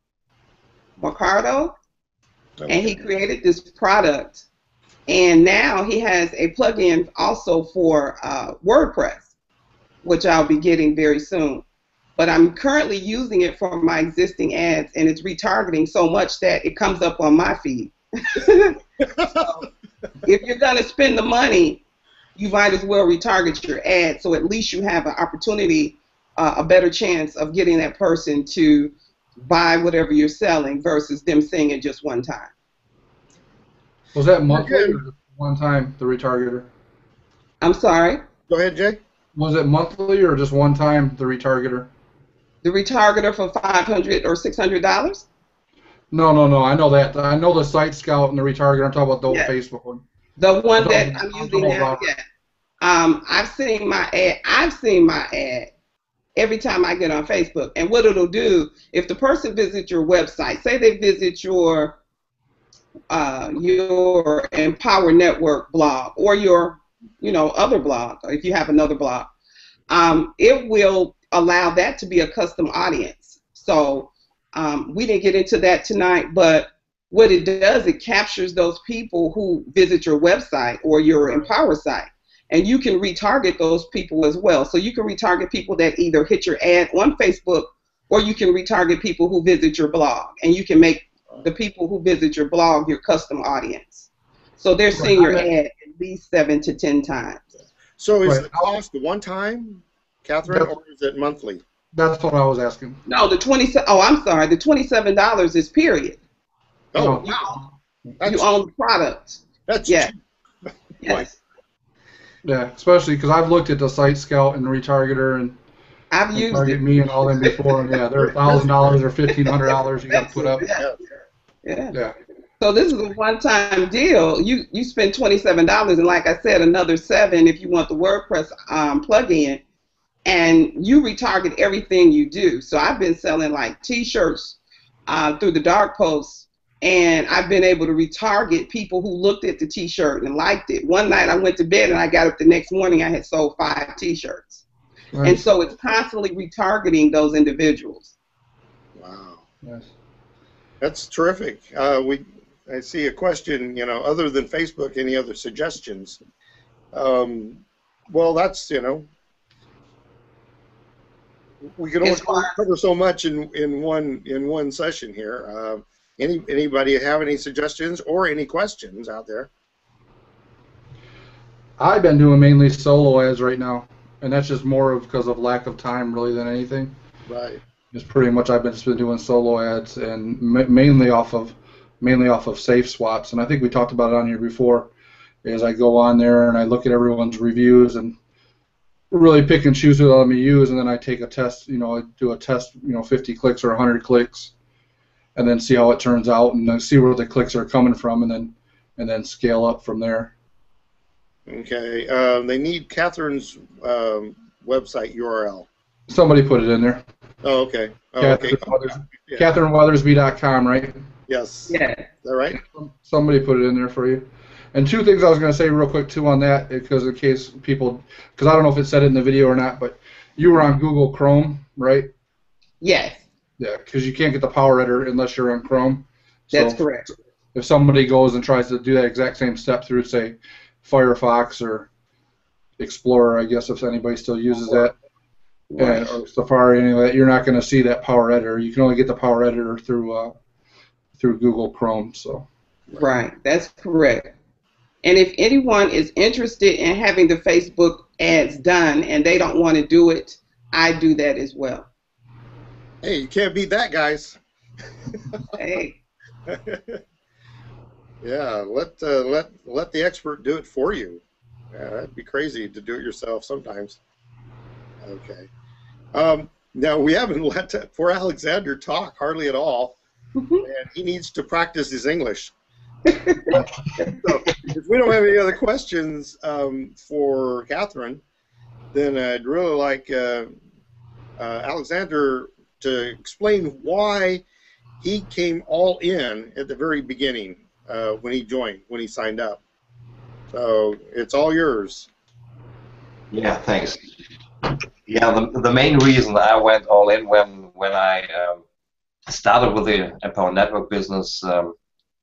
Mercado, and he created this product. And now he has a plugin also for WordPress, which I'll be getting very soon. But I'm currently using it for my existing ads, and it's retargeting so much that it comes up on my feed. So if you're going to spend the money, you might as well retarget your ad, so at least you have an opportunity, a better chance of getting that person to buy whatever you're selling versus them seeing it just one time. Was that monthly or just one time, the retargeter? I'm sorry? Go ahead, Jay. Was it monthly or just one time, the retargeter? The retargeter for $500 or $600? No. I know that. I know the Site Scout and the retargeter. I'm talking about the old Facebook one. The one that I'm using now, yeah. I've seen my ad every time I get on Facebook. And what it'll do, if the person visits your website, say they visit your Empower Network blog, or your, you know, other blog, or if you have another blog, it will allow that to be a custom audience. So we didn't get into that tonight, but what it does, it captures those people who visit your website or your Empower site, and you can retarget those people as well. So you can retarget people that either hit your ad on Facebook, or you can retarget people who visit your blog, and you can make the people who visit your blog your custom audience. So they're seeing your ad at least 7 to 10 times. So is the cost one time, Catherine, or is it monthly? That's what I was asking. No, the $27 is period. Oh, wow. You own the product. That's cheap. Yes. Yeah, especially because I've looked at the Site Scout and the retargeter, and I've used Target Me and all them before, and yeah, they're $1,000 or $1,500 you got to put up. Yeah. So this is a one-time deal. You spend $27, and like I said, another $7 if you want the WordPress plugin, and you retarget everything you do. So I've been selling like T-shirts through the dark posts, and I've been able to retarget people who looked at the T-shirt and liked it. One night I went to bed and I got up the next morning, I had sold 5 T-shirts. Right. And so it's constantly retargeting those individuals. Wow. Yes. That's terrific. I see a question, you know, other than Facebook, any other suggestions? Well, that's we can only As far cover so much in one session here. Anybody have any suggestions or any questions out there? I've been doing mainly solo ads right now, and that's just more of because of lack of time, really, than anything. Right. Just pretty much I've been just been doing solo ads and mainly off of safe swaps. And I think we talked about it on here before. Is I go on there and I look at everyone's reviews and really pick and choose what let me use, and then I take a test. I do a test, 50 clicks or 100 clicks, and then see how it turns out, and then see where the clicks are coming from, and then scale up from there. Okay. They need Catherine's website URL. Somebody put it in there. Oh, okay. Oh, Catherine, okay. Weathers, Yeah. CatherineWeathersby.com, right? Yes. yeah. Is that right? Somebody put it in there for you. And two things I was going to say real quick too on that, because in case people, because I don't know if it said it in the video or not, but you were on Google Chrome, right? Yes, Yeah, because you can't get the power editor unless you're on Chrome. that's So correct. if somebody goes and tries to do that exact same step through, say, Firefox or Explorer, I guess if anybody still uses that, Right. or Safari, any of that, you're not going to see that power editor. You can only get the power editor through Google Chrome. So. Right, that's correct. And if anyone is interested in having the Facebook ads done and they don't want to do it, I do that as well. Hey, you can't beat that, guys. Hey, Yeah, let the expert do it for you. Yeah, that'd be crazy to do it yourself sometimes. Okay. Now we haven't let poor Alexander talk hardly at all, and he needs to practice his English. So if we don't have any other questions for Catherine, then I'd really like Alexander to explain why he came all in at the very beginning when he signed up. So it's all yours. Yeah, thanks. Yeah, the main reason I went all in when I started with the Empower Network business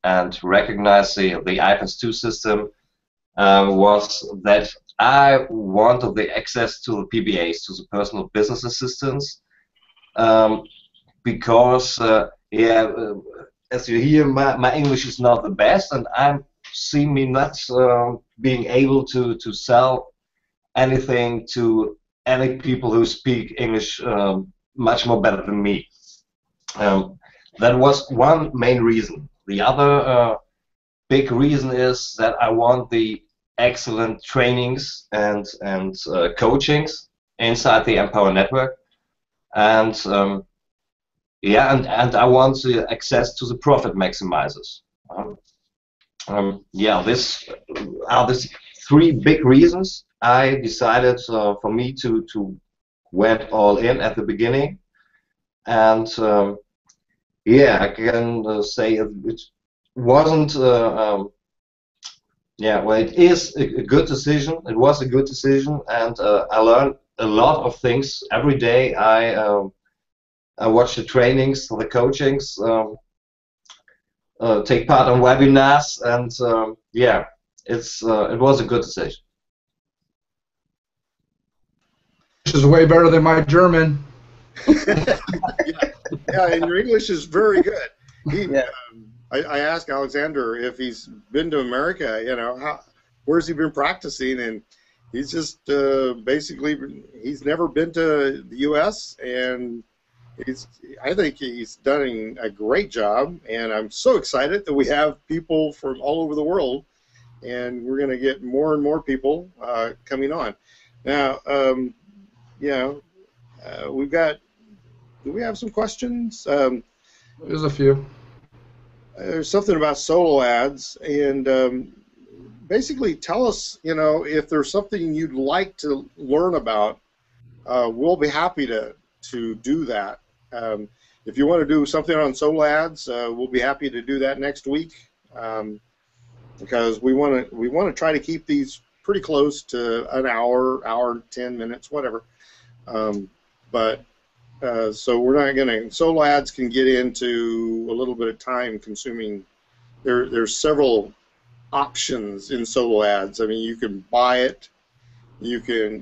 and recognized the iPAS2 system was that I wanted the access to the PBAs, to the personal business assistants, because as you hear, my English is not the best, and I see me not being able to sell anything to any people who speak English much more better than me. That was one main reason. The other big reason is that I want the excellent trainings and coachings inside the Empower Network, and and I want the access to the profit maximizers. This are the three big reasons I decided for me to went all in at the beginning, and I can say it wasn't. It is a good decision. It was a good decision, and I learned a lot of things every day. I watch the trainings, the coachings, take part on webinars, and it was a good decision. This is way better than my German. Yeah, and your English is very good. I asked Alexander if he's been to America, where's he been practicing, and he's just basically he's never been to the U.S. and I think he's done a great job, and I'm so excited that we have people from all over the world, and we're going to get more and more people coming on. Now, we've got. Do we have some questions? There's a few. There's something about solo ads, and basically tell us, if there's something you'd like to learn about. We'll be happy to do that. If you want to do something on solo ads, we'll be happy to do that next week, because we want to try to keep these pretty close to an hour, 10 minutes, whatever. So we're not going to. Solo ads can get into a little bit of time consuming. There's several options in solo ads. I mean, you can buy it, you can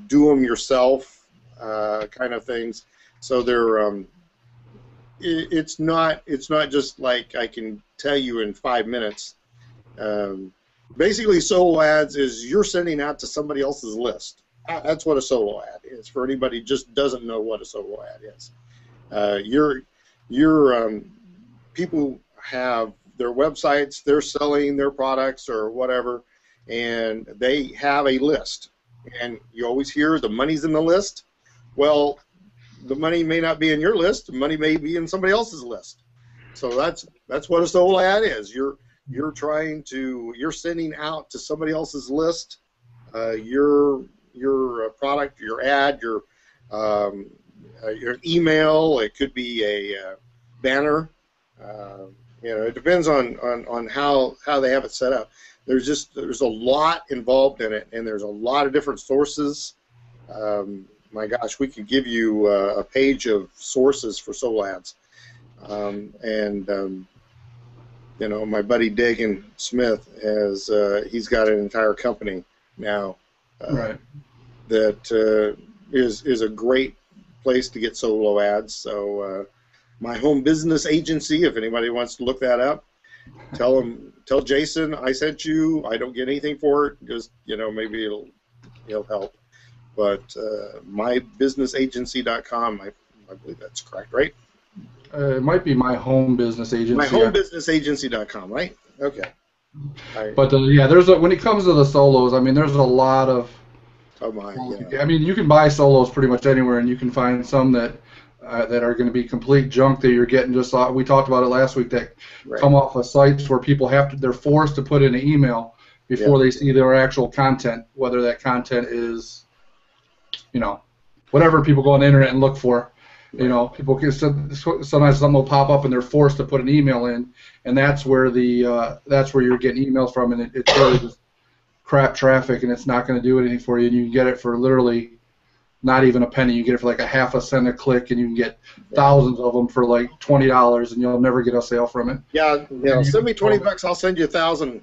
do them yourself, kind of things. So it's not just like I can tell you in 5 minutes. Um, Basically, solo ads is you're sending out to somebody else's list. That's what a solo ad is. For anybody who just doesn't know what a solo ad is, your people have their websites, they're selling their products or whatever, and they have a list. And you always hear the money's in the list. Well, the money may not be in your list. The money may be in somebody else's list. So that's what a solo ad is. You're sending out to somebody else's list your product, your ad, your email. It could be a banner. It depends on how they have it set up. There's a lot involved in it, and there's a lot of different sources. My gosh, we could give you a page of sources for solo ads. My buddy Dagan Smith he's got an entire company now. Right. That is a great place to get solo ads. So my home business agency, if anybody wants to look that up, tell Jason I sent you. I don't get anything for it. Just maybe it'll help. But mybusinessagency.com, I believe that's correct, right? It might be my home business agency. Myhomebusinessagency.com, right? Okay. But yeah, when it comes to the solos, I mean, there's a lot of. Oh my, yeah. I mean, you can buy solos pretty much anywhere, and you can find some that are going to be complete junk that you're getting. We talked about it last week, that come off of sites where people they're forced to put in an email before they see their actual content, whether that content is, whatever people go on the internet and look for. People can sometimes something will pop up and they're forced to put an email in, and that's where you're getting emails from, and it's really just crap traffic, and it's not going to do anything for you. And you can get it for literally not even a penny. You get it for like a half a cent a click, and you can get thousands of them for like $20, and you'll never get a sale from it. Yeah, send me $20, I'll send you 1,000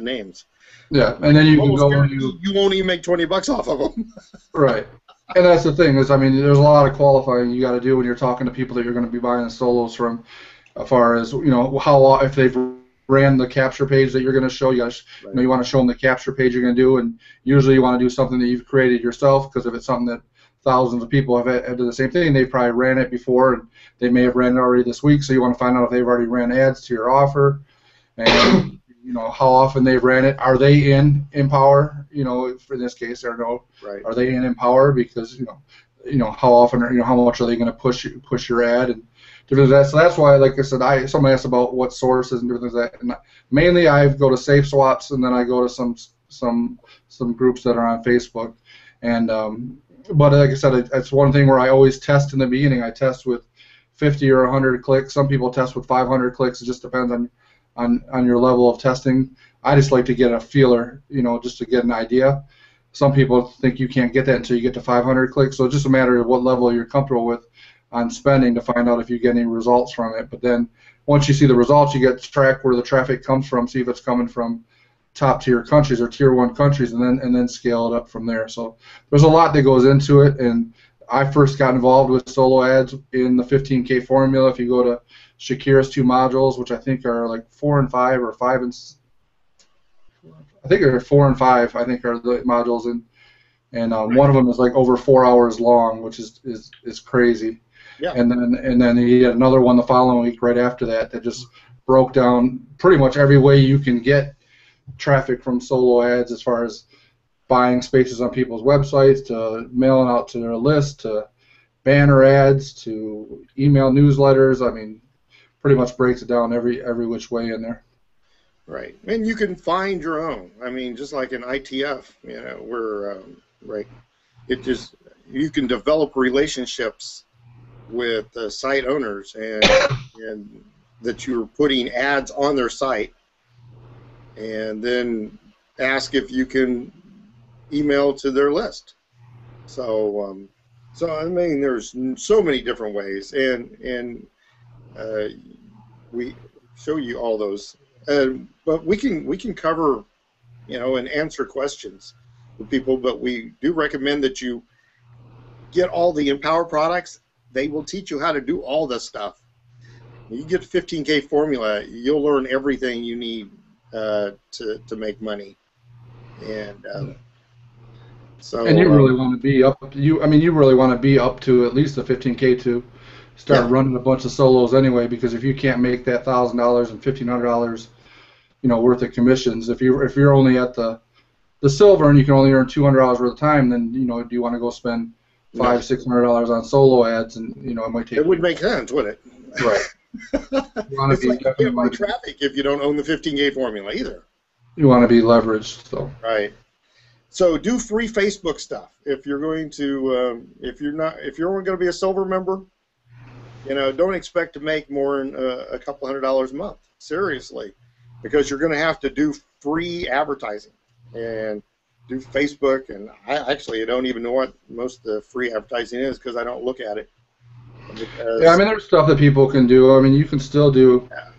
names. Yeah, and then you can go and you won't even make $20 off of them. Right. And that's the thing is, I mean, there's a lot of qualifying you got to do when you're talking to people that you're going to be buying solos from, as far as if they've ran the capture page that you're going to show. You want to show them the capture page you're going to do, and usually you want to do something that you've created yourself, because if it's something that thousands of people have had do the same thing, they probably ran it before, and they may have ran it already this week. So you want to find out if they've already ran ads to your offer, and how often they've ran it. Are they in Empower? For this case, or no? Right. Are they in Empower? Because how often, how much are they going to push your ad and different things. So that's why, like I said, somebody asked about what sources and different things like that. And mainly, I go to Safe Swaps, and then I go to some groups that are on Facebook. And but like I said, it's one thing where I always test in the beginning. I test with 50 or 100 clicks. Some people test with 500 clicks. It just depends on your level of testing. I just like to get a feeler, just to get an idea. Some people think you can't get that until you get to 500 clicks, so it's just a matter of what level you're comfortable with on spending to find out if you get any results from it. But then once you see the results, you get to track where the traffic comes from, see if it's coming from top tier countries or tier 1 countries, and then scale it up from there. So there's a lot that goes into it, and I first got involved with solo ads in the 15K formula. If you go to Shakira's 2 modules, which I think are like 4 and 5, or 5 and I think they're 4 and 5. I think are the modules, and one of them is like over 4 hours long, which is crazy. Yeah. And then he had another one the following week right after that just broke down pretty much every way you can get traffic from solo ads, as far as buying spaces on people's websites, to mailing out to their list, to banner ads, to email newsletters. I mean, pretty much breaks it down every which way in there. Right, and you can find your own. I mean, just like in ITF, right. You can develop relationships with site owners, and that you're putting ads on their site, and then ask if you can email to their list. So I mean, there's so many different ways, and we show you all those But we can cover, and answer questions for people. But we do recommend that you get all the Empower products. They will teach you how to do all this stuff. You get the 15K formula, you'll learn everything you need to make money. And so. And you really want to be up. You really want to be up to at least the 15K to start running a bunch of solos anyway. Because if you can't make that $1,000 and $1,500, worth of commissions, if you're only at the silver and you can only earn $200 worth of time, then do you want to go spend $500-$600 on solo ads? And it might take. It would make sense, wouldn't it? Right. It's like you can't buy traffic if you don't own the 15K formula either. You want to be leveraged, so. Right. So do free Facebook stuff if you're going to. If you're only going to be a silver member, don't expect to make more than a couple $100 a month. Seriously, because you're going to have to do free advertising and do Facebook. And I don't even know what most of the free advertising is because I don't look at it. Yeah, there's stuff that people can do. You can still do. Yeah.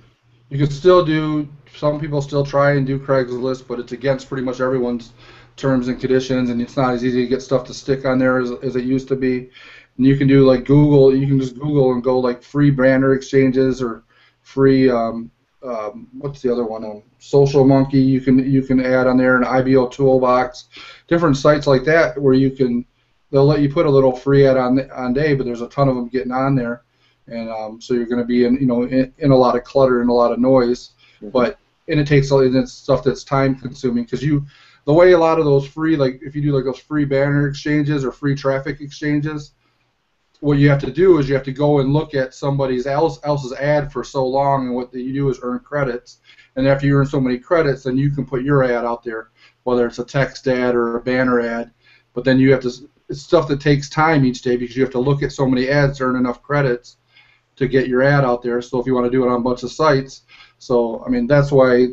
You can still do. Some people still try and do Craigslist, but it's against pretty much everyone's terms and conditions, and it's not as easy to get stuff to stick on there as it used to be. And you can do like Google. You can just Google and go like free banner exchanges or free. What's the other one? Social Monkey. You can add on there an IBO Toolbox, different sites like that where you can. They'll let you put a little free ad on day, but there's a ton of them getting on there, and so you're going to be in a lot of clutter and a lot of noise. Mm-hmm. And it takes it's stuff that's time consuming because the way a lot of those free, like if you do like those free banner exchanges or free traffic exchanges, what you have to do is you have to go and look at somebody else's ad for so long, and what you do is earn credits. And after you earn so many credits, then you can put your ad out there, whether it's a text ad or a banner ad. But then you have to. It's stuff that takes time each day because you have to look at so many ads to earn enough credits to get your ad out there. So if you want to do it on a bunch of sites, that's why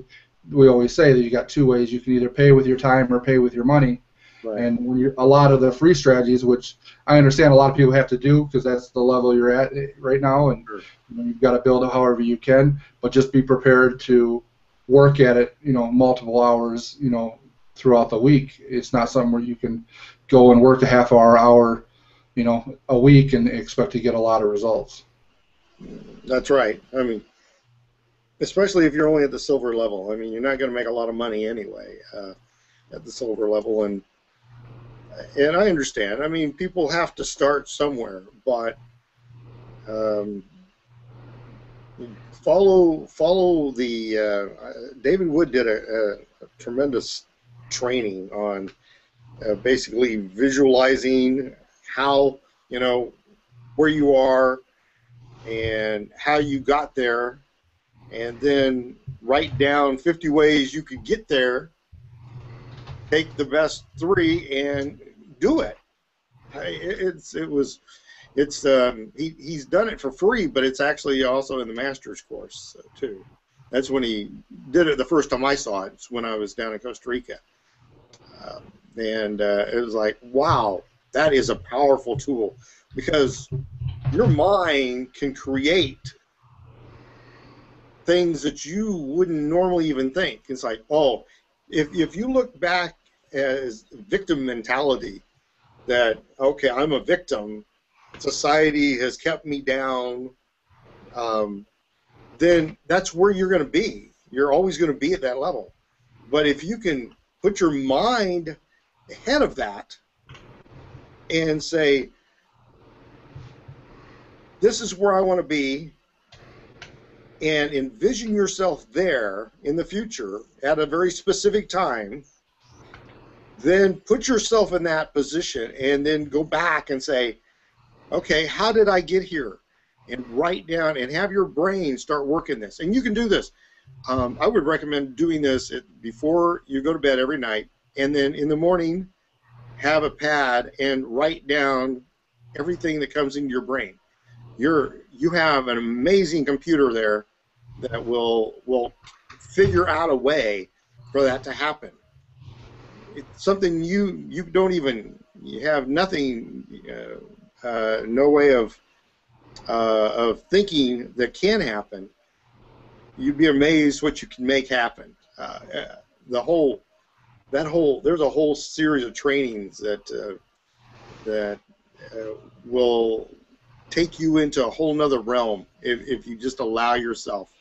we always say that you got two ways. You can either pay with your time or pay with your money. Right. And when a lot of the free strategies, which I understand a lot of people have to do because that's the level you're at right now, and you've got to build it however you can, but just be prepared to work at it, multiple hours, throughout the week. It's not something where you can go and work a half-hour, a week and expect to get a lot of results. That's right. Especially if you're only at the silver level. You're not going to make a lot of money anyway at the silver level, and I understand. People have to start somewhere, but follow the. David Wood did a tremendous training on basically visualizing how where you are and how you got there, and then write down 50 ways you could get there. Take the best 3 and do it. He's done it for free, but it's actually also in the master's course too. That's when he did it the first time I saw it. It's when I was down in Costa Rica. And it was like, wow, that is a powerful tool because your mind can create things that you wouldn't normally even think. It's like, oh, if you look back as victim mentality, that, okay, I'm a victim, society has kept me down, then that's where you're going to be. You're always going to be at that level. But if you can put your mind ahead of that and say, this is where I want to be, and envision yourself there in the future at a very specific time, then put yourself in that position and then go back and say, okay, how did I get here? And write down and have your brain start working this. And you can do this. I would recommend doing this before you go to bed every night, and then in the morning have a pad and write down everything that comes into your brain. You have an amazing computer there that will figure out a way for that to happen. It's something you don't even, you have nothing, no way of thinking that can happen. you'd be amazed what you can make happen. There's a whole series of trainings that will take you into a whole nother realm if you just allow yourself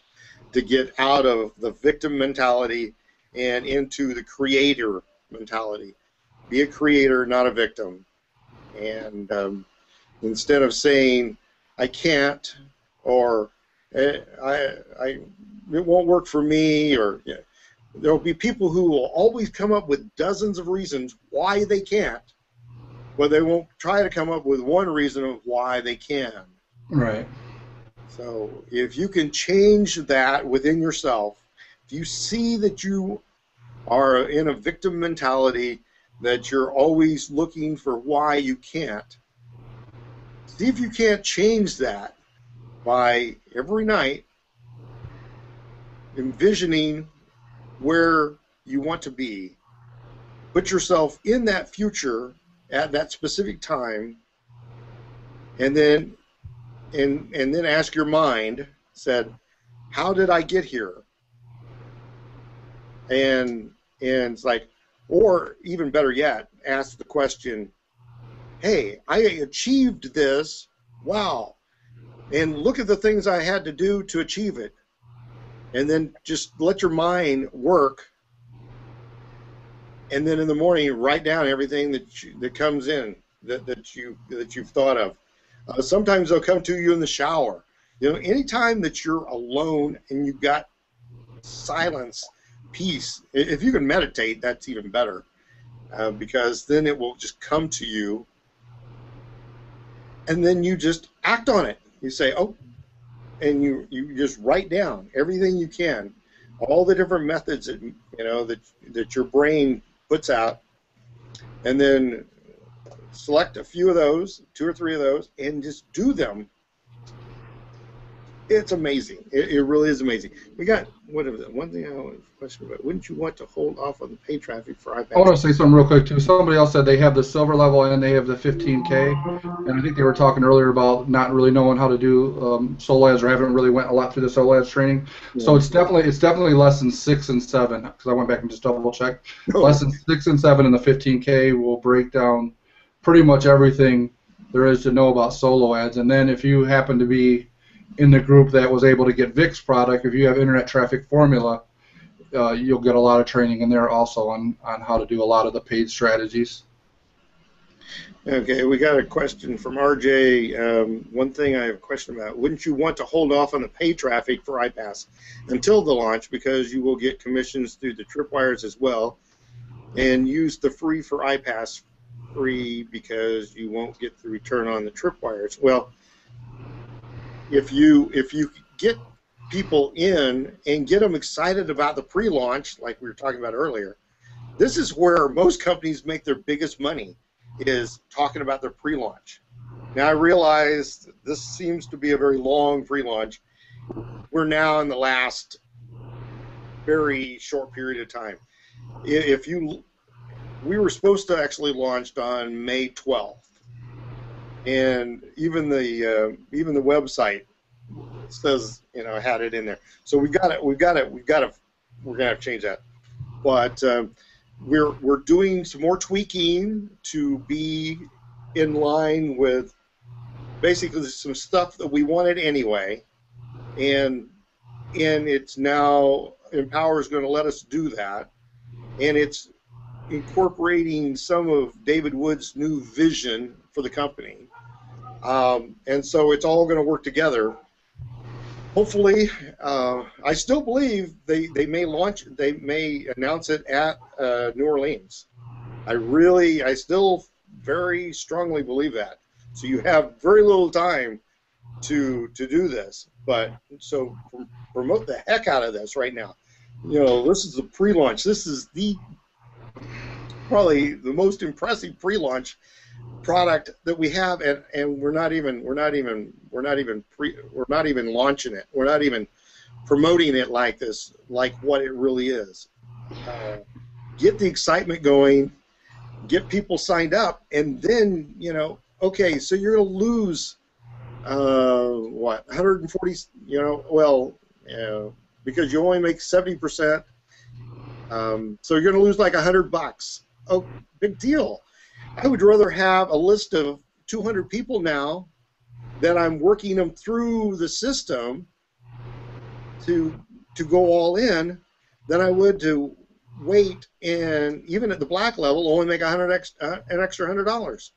to get out of the victim mentality and into the creator mentality. Be a creator, not a victim. And instead of saying, I can't, or it won't work for me, or there will be people who will always come up with dozens of reasons why they can't, but they won't try to come up with one reason of why they can. Right. So if you can change that within yourself, if you see that you are in a victim mentality, that you're always looking for why you can't, see if you can't change that by every night envisioning where you want to be. Put yourself in that future at that specific time, and then ask your mind, said, how did I get here? And it's like, or even better yet, ask the question, hey, I achieved this, wow, and look at the things I had to do to achieve it. And then just let your mind work, and then in the morning write down everything that comes in that you've thought of. Sometimes they'll come to you in the shower. Anytime that you're alone and you've got silence, peace. If you can meditate, that's even better, because then it will just come to you, and then you just act on it. You say, oh, and you just write down everything you can, all the different methods that your brain puts out, and then select a few of those, 2 or 3 of those, and just do them. It's amazing. It really is amazing. We got, what is it? One thing I want to question about. Wouldn't you want to hold off on the pay traffic for iPad? I want to say something real quick too. Somebody else said they have the silver level and they have the 15K, and I think they were talking earlier about not really knowing how to do solo ads, or haven't really went a lot through the solo ads training. Yeah. So it's definitely lesson 6 and 7, because I went back and just double checked. Lesson 6 and 7 in the 15K will break down pretty much everything there is to know about solo ads. And then if you happen to be in the group that was able to get Vic's product, if you have internet traffic formula, you'll get a lot of training in there also on how to do a lot of the paid strategies. Okay, we got a question from RJ. One thing I have a question about, wouldn't you want to hold off on the paid traffic for iPAS until the launch, because you will get commissions through the tripwires as well, and use the free for iPAS free because you won't get the return on the tripwires? Well, if you get people in and get them excited about the pre-launch, like we were talking about earlier, this is where most companies make their biggest money, is talking about their pre-launch. Now, I realize this seems to be a very long pre-launch. We're now in the last very short period of time. We were supposed to actually launch on May 12th. And even the website says, had it in there. So we're gonna have to change that. But we're doing some more tweaking to be in line with basically some stuff that we wanted anyway, and it's now Empower is going to let us do that, and it's incorporating some of David Wood's new vision for the company. And so it's all going to work together. Hopefully, I still believe they may announce it at New Orleans. I still very strongly believe that. So you have very little time to do this, but so promote the heck out of this right now. This is the pre-launch. This is probably the most impressive pre-launch product that we have, and we're not even launching it. We're not even promoting it like this, like what it really is. Get the excitement going, get people signed up, and then okay, so you're gonna lose 140, because you only make 70%. So you're going to lose like $100. Oh, big deal. I would rather have a list of 200 people now that I'm working them through the system to go all in than I would to wait and even at the black level only make an extra $100.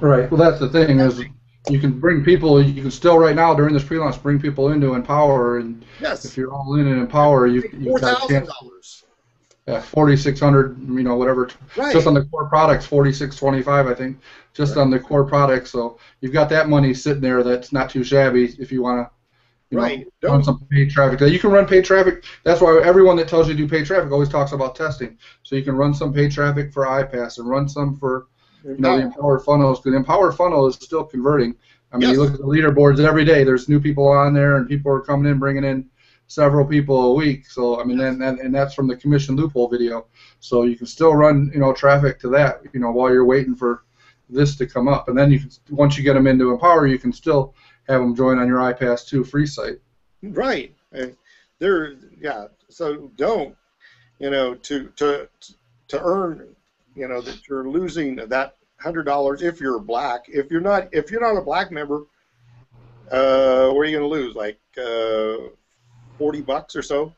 Right. Well, that's the thing is you can bring people. You can still right now during this pre-launch bring people into Empower, and Yes. if you're all in Empower, you've got a chance. $4,000. Yeah, 4,600. Whatever. Right. Just on the core products, 4,625, I think. Just on the core products, so you've got that money sitting there. That's not too shabby if you want to. Run some paid traffic. You can run paid traffic. That's why everyone that tells you to do paid traffic always talks about testing. So you can run some paid traffic for iPAS and run some for the Empower funnels. Because the Empower funnel is still converting. I mean, you look at the leaderboards every day. There's new people on there, and people are coming in, bringing in several people a week. So I mean, and that's from the commission loophole video. So you can still run traffic to that while you're waiting for this to come up. And then you can, once you get them into Empower, you can still have them join on your iPAS2 free site. Right. So don't, to earn, that you're losing that $100 if you're black. If you're not a black member, where are you going to lose? Like $40 or so.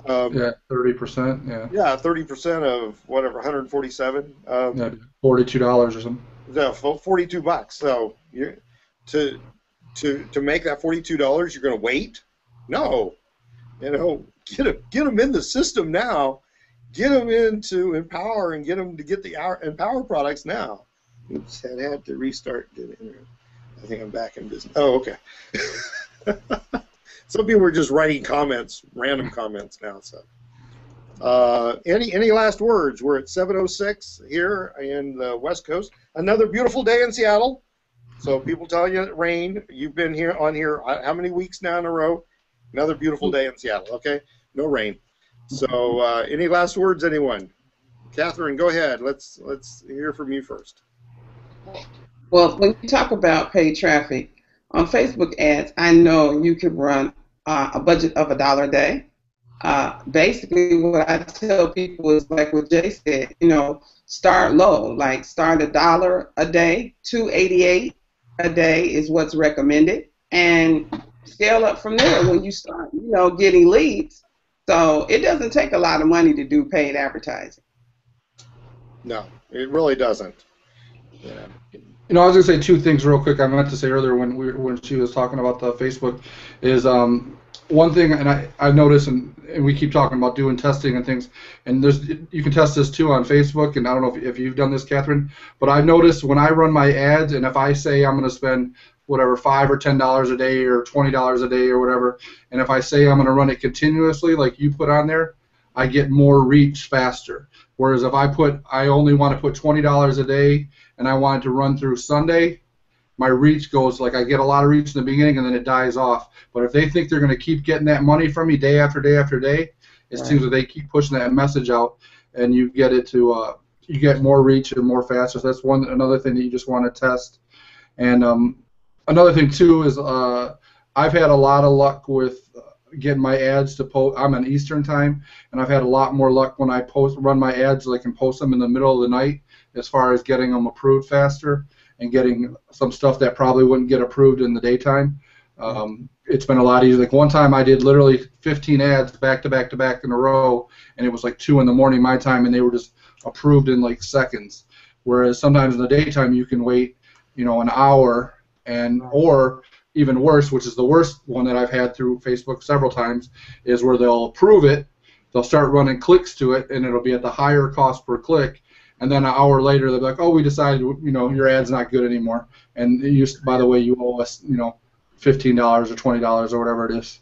Yeah, 30%. Yeah. Yeah, 30% of whatever, 147. Yeah, $42 or something. Yeah, $42. So you to make that $42, you're going to wait? No. Get them in the system now. Get them into Empower and get them to get the Empower products now. Oops, I had to restart. I think I'm back in business. Oh, okay. Some people are just writing comments, random comments now. So, any last words? We're at 7:06 here in the West Coast. Another beautiful day in Seattle. So people tell you it rained. You've been here how many weeks now in a row? Another beautiful day in Seattle. Okay, no rain. So any last words, anyone? Catherine, go ahead. Let's hear from you first. Well, when you talk about paid traffic on Facebook ads, I know you can run a budget of $1 a day. Basically, what I tell people is like what Jay said. Start low. Like start $1 a day, $2.88 a day is what's recommended, and scale up from there when you start, getting leads. So it doesn't take a lot of money to do paid advertising. No, it really doesn't. Yeah. I was going to say two things real quick. I meant to say earlier when she was talking about the Facebook is one thing, and I noticed, and we keep talking about doing testing and things, and you can test this too on Facebook, and I don't know if you've done this, Catherine, but I've noticed when I run my ads, and if I say I'm going to spend whatever $5 or $10 a day or $20 a day or whatever, and if I say I'm going to run it continuously like you put on there, I get more reach faster. Whereas if I only want to put $20 a day and I want it to run through Sunday, my reach goes, like I get a lot of reach in the beginning and then it dies off. But if they think they're going to keep getting that money from me day after day after day, it seems that they keep pushing that message out, and you get it to you get more reach and more faster. So that's another thing that you just want to test. And another thing too is I've had a lot of luck with getting my ads to post. I'm on Eastern time, and I've had a lot more luck when I run my ads, like, and post them in the middle of the night, as far as getting them approved faster and getting some stuff that probably wouldn't get approved in the daytime. It's been a lot easier. Like one time I did literally 15 ads back to back to back in a row, and it was like 2 in the morning my time, and they were just approved in like seconds. Whereas sometimes in the daytime you can wait, an hour, or even worse, which is the worst one that I've had through Facebook several times, is where they'll approve it, they'll start running clicks to it, and it'll be at the higher cost per click, and then an hour later they'll be like, oh, we decided, your ad's not good anymore, and by the way, you owe us, $15 or $20 or whatever it is.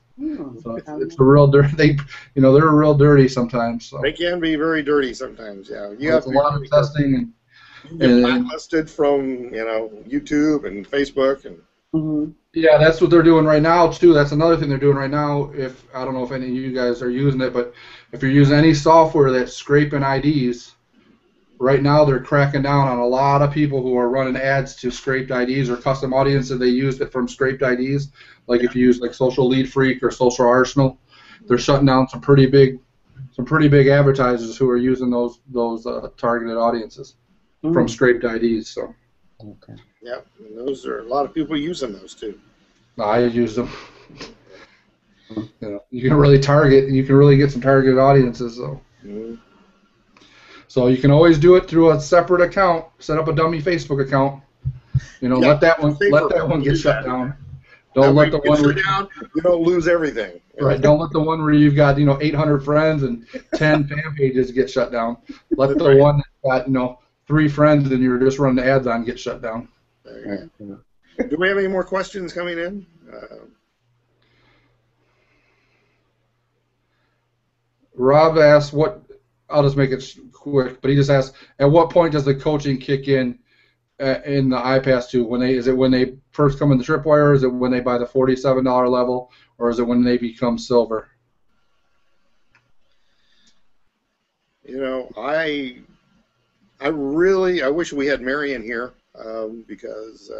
So it's a real dirty. They're real dirty sometimes. So. They can be very dirty sometimes. Yeah, you have a lot of testing and blacklisted from YouTube and Facebook and. Mm-hmm. Yeah, that's what they're doing right now too. That's another thing they're doing right now. If I don't know if any of you guys are using it, but if you're using any software that's scraping IDs, right now they're cracking down on a lot of people who are running ads to scraped IDs or custom audiences. They use it from scraped IDs, like if you use like Social Lead Freak or Social Arsenal. they're shutting down some pretty big advertisers who are using those targeted audiences from scraped IDs. So. Okay. Yeah, and those are a lot of people using those too. I use them. You can really target. You can really get some targeted audiences. So. So you can always do it through a separate account. Set up a dummy Facebook account. Let that one get shut down. Don't let the one shut down. You don't lose everything. Right. Don't let the one where you've got 800 friends and 10 fan pages get shut down. Let the one that's got 3 friends and you're just running ads on get shut down. There you go. Do we have any more questions coming in? Rob asked I'll just make it quick, but he just asked, at what point does the coaching kick in the iPAS2? Is it when they first come in the tripwire, is it when they buy the $47 level, or is it when they become silver? I wish we had Marion here because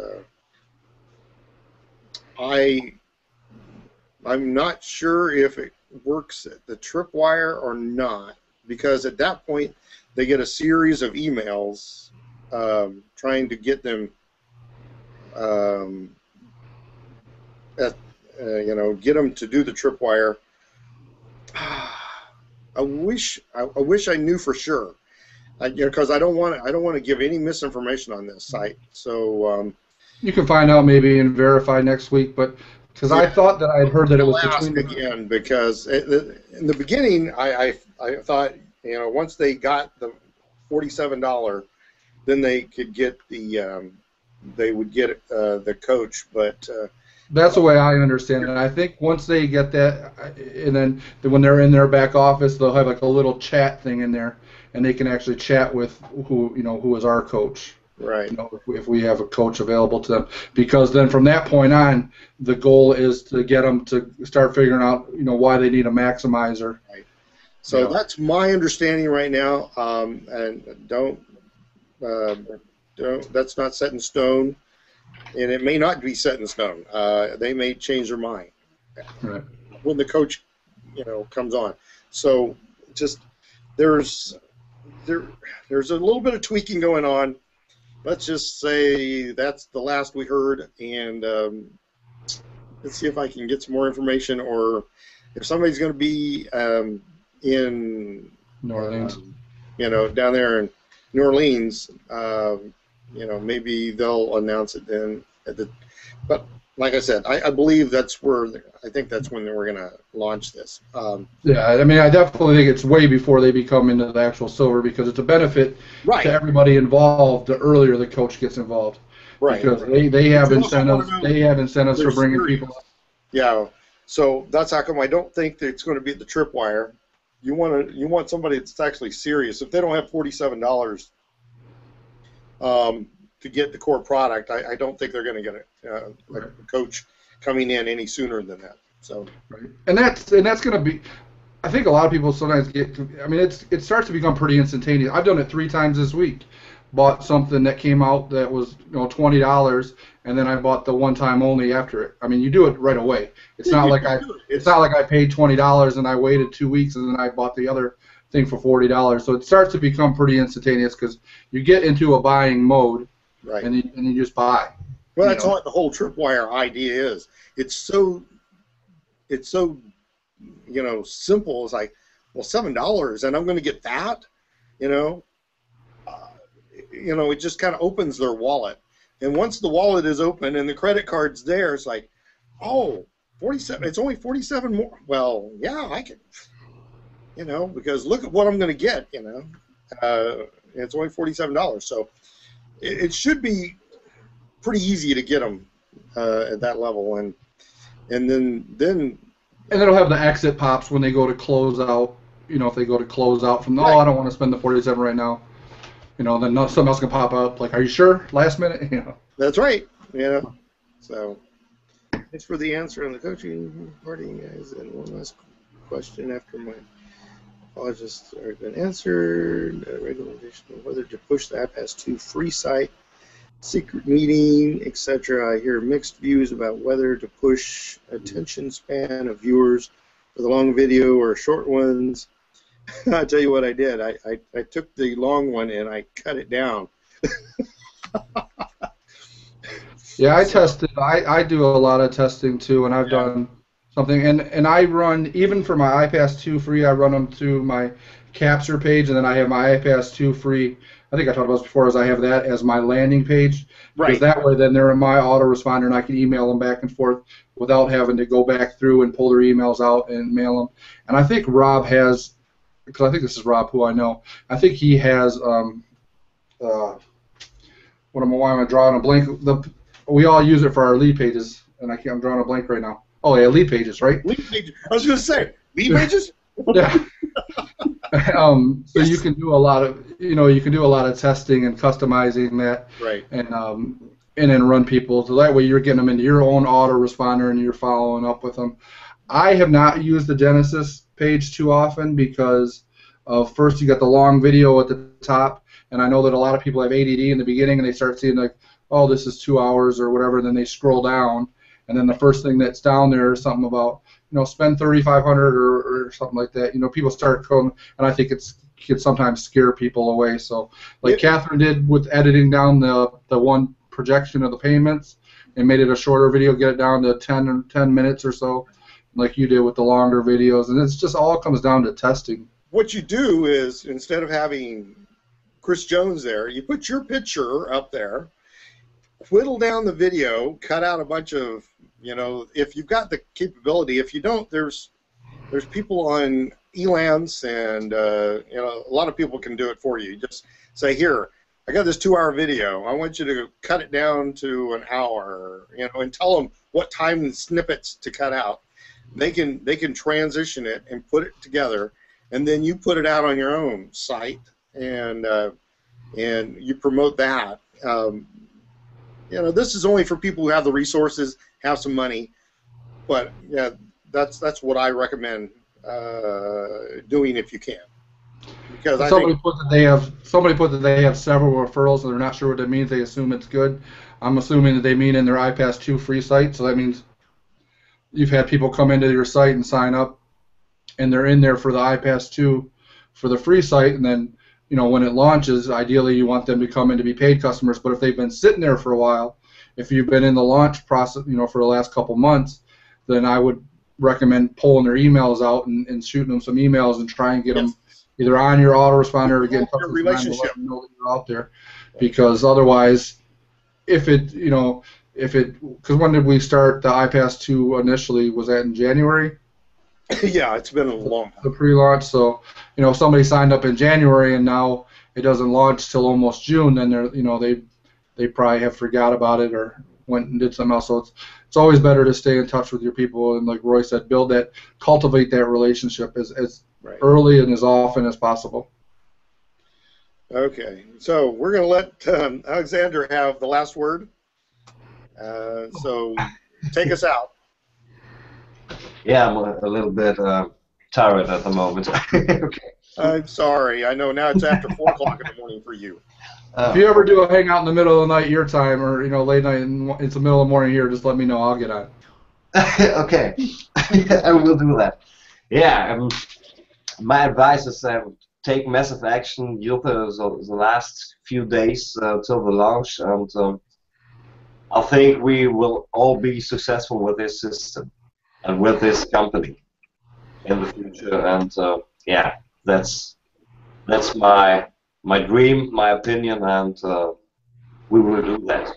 I'm not sure if it works at the tripwire or not, because at that point they get a series of emails trying to get them get them to do the tripwire. I wish I knew for sure, because I don't want to give any misinformation on this site. So you can find out maybe and verify next week, but because I thought that I had heard that it was between again, because in the beginning I thought once they got the $47, then they could get the coach, but that's the way I understand it. I think once they get that, and then when they're in their back office, they'll have like a little chat thing in there, and they can actually chat with who is our coach. Right. If we have a coach available to them, because then from that point on, the goal is to get them to start figuring out why they need a maximizer. Right. So that's my understanding right now, and that's not set in stone, and it may not be set in stone. They may change their mind when the coach comes on. So just there's a little bit of tweaking going on. Let's just say that's the last we heard, and let's see if I can get some more information, or if somebody's going to be in New Orleans, down there in New Orleans, maybe they'll announce it then. But like I said, I believe I think that's when we're going to launch this. Yeah, I mean, I definitely think it's way before they become into the actual silver, because it's a benefit to everybody involved the earlier the coach gets involved. Right. Because they have incentives. They have incentives for bringing people up. Yeah. So that's how come I don't think that it's going to be at the tripwire. You want somebody that's actually serious. If they don't have $47 to get the core product, I don't think they're going to get a coach coming in any sooner than that. So, and that's going to be. I think a lot of people sometimes get. I mean, it starts to become pretty instantaneous. I've done it 3 times this week. Bought something that came out that was $20, and then I bought the one time only after it. I mean, you do it right away. It's not like I paid $20 and I waited 2 weeks and then I bought the other thing for $40. So it starts to become pretty instantaneous because you get into a buying mode, and you just buy. Well, that's what the whole tripwire idea is. It's so simple. It's like, well, $7 and I'm going to get that, it just kind of opens their wallet. And once the wallet is open and the credit card's there, it's like, oh, 47, it's only 47 more. Well, yeah, I can, because look at what I'm going to get, it's only $47. So it should be pretty easy to get them at that level. And then it'll have the exit pops when they go to close out, if they go to close out from, I don't want to spend the 47 right now. Then something else can pop up, like, are you sure? Last minute, That's right, So, thanks for the answer on the coaching party, guys. And one last question after my apologies have been answered. Regulation of whether to push the iPAS2 free site, secret meeting, etc. I hear mixed views about whether to push attention span of viewers for the long video or short ones. I'll tell you what I did. I took the long one and I cut it down. Yeah, I tested. I do a lot of testing too, and I've done something. And I run, even for my iPAS2 free, I run them through my capture page, and then I have my iPAS2 free. I think I talked about this before, as I have that as my landing page. Right. Because that way, then they're in my autoresponder, and I can email them back and forth without having to go back through and pull their emails out and mail them. And I think Rob has, because I think this is Rob, who I know. I think he has. Why am I drawing a blank? We all use it for our lead pages, and I'm drawing a blank right now. Oh yeah, lead pages, right? Lead pages. I was going to say lead pages. Yeah. So you can do a lot of, you can do a lot of testing and customizing that, right? And then run people, so that way you're getting them into your own autoresponder and you're following up with them. I have not used the Genesis page too often because first you got the long video at the top, and I know that a lot of people have ADD in the beginning and they start seeing like, oh, this is 2 hours or whatever, and then they scroll down, and then the first thing that's down there is something about, spend $3,500 or something like that. People start going, and I think it can sometimes scare people away. So, like Catherine did with editing down the one projection of the payments and made it a shorter video, get it down to 10 minutes or so, like you did with the longer videos, and it's just all comes down to testing. What you do is, instead of having Chris Jones there, you put your picture up there, whittle down the video, cut out a bunch of, if you've got the capability. If you don't, there's people on Elance, and a lot of people can do it for you. Just say, here, I got this 2-hour video. I want you to cut it down to an hour, and tell them what time snippets to cut out. They can transition it and put it together, and then you put it out on your own site, and you promote that. This is only for people who have the resources, have some money, but yeah, that's what I recommend doing if you can. Because somebody put that they have several referrals and they're not sure what that means. They assume it's good. I'm assuming that they mean in their iPAS2 free site. So that means you've had people come into your site and sign up, and they're in there for the iPAS2 for the free site, and then when it launches, ideally you want them to come in to be paid customers. But if they've been sitting there for a while, if you've been in the launch process, for the last couple months, then I would recommend pulling their emails out and shooting them some emails and try and get them either on your autoresponder or get in touch with them to let them know that you're out there. Because otherwise, because when did we start the iPAS2 initially? Was that in January? Yeah, it's been a long time. The pre-launch, so somebody signed up in January and now it doesn't launch till almost June, then they probably have forgot about it or went and did something else. So it's always better to stay in touch with your people, and like Roy said, cultivate that relationship as early and as often as possible. Okay, so we're going to let Alexander have the last word. So take us out. Yeah, I'm a little bit tired at the moment. Okay. I'm sorry. I know now it's after 4 o'clock in the morning for you. If you ever do a hangout in the middle of the night your time, or late night and it's the middle of the morning here, just let me know. I'll get on. Okay, I will do that. Yeah, my advice is take massive action. Use the last few days till the launch, and I think we will all be successful with this system and with this company in the future. And yeah, that's my dream, my opinion, and we will do that.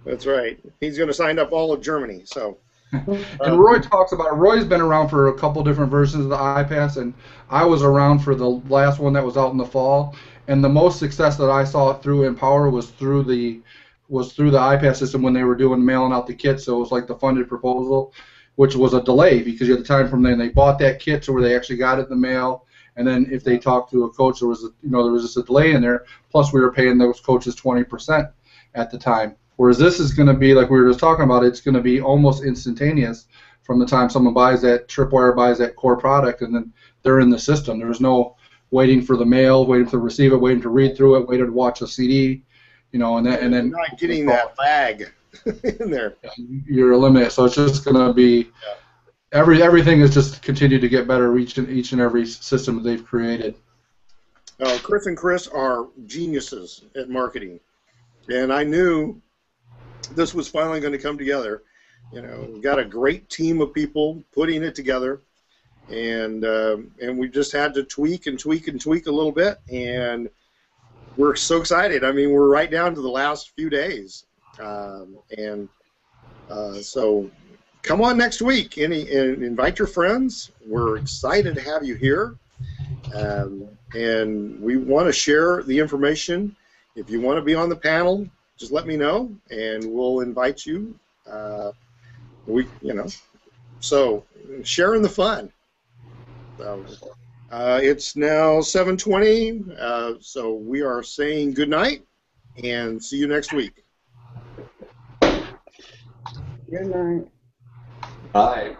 That's right. He's going to sign up all of Germany. So. And Roy talks about it. Roy's been around for a couple different versions of the iPAS, and I was around for the last one that was out in the fall. And the most success that I saw through Empower was through the iPAS system when they were mailing out the kit. So it was like the funded proposal, which was a delay because you had the time from then they bought that kit to where they actually got it in the mail. And then if they talked to a coach, there was just a delay in there. Plus, we were paying those coaches 20% at the time. Whereas this is going to be, like we were just talking about, it's going to be almost instantaneous from the time someone buys that tripwire, buys that core product, and then they're in the system. There's no waiting for the mail, waiting to receive it, waiting to read through it, waiting to watch a CD, and then you're not getting that lag in there. You're eliminated. So it's just going to be. everything has just continued to get better each and every system that they've created. Chris and Chris are geniuses at marketing, and I knew this was finally going to come together. You know, we've got a great team of people putting it together, and we just had to tweak and tweak and tweak a little bit, and we're so excited. I mean, we're right down to the last few days, so come on next week and invite your friends. We're excited to have you here, and we want to share the information. If you want to be on the panel, just let me know, and we'll invite you. So sharing the fun. So, it's now 7:20, so we are saying good night and see you next week. Good night. Bye.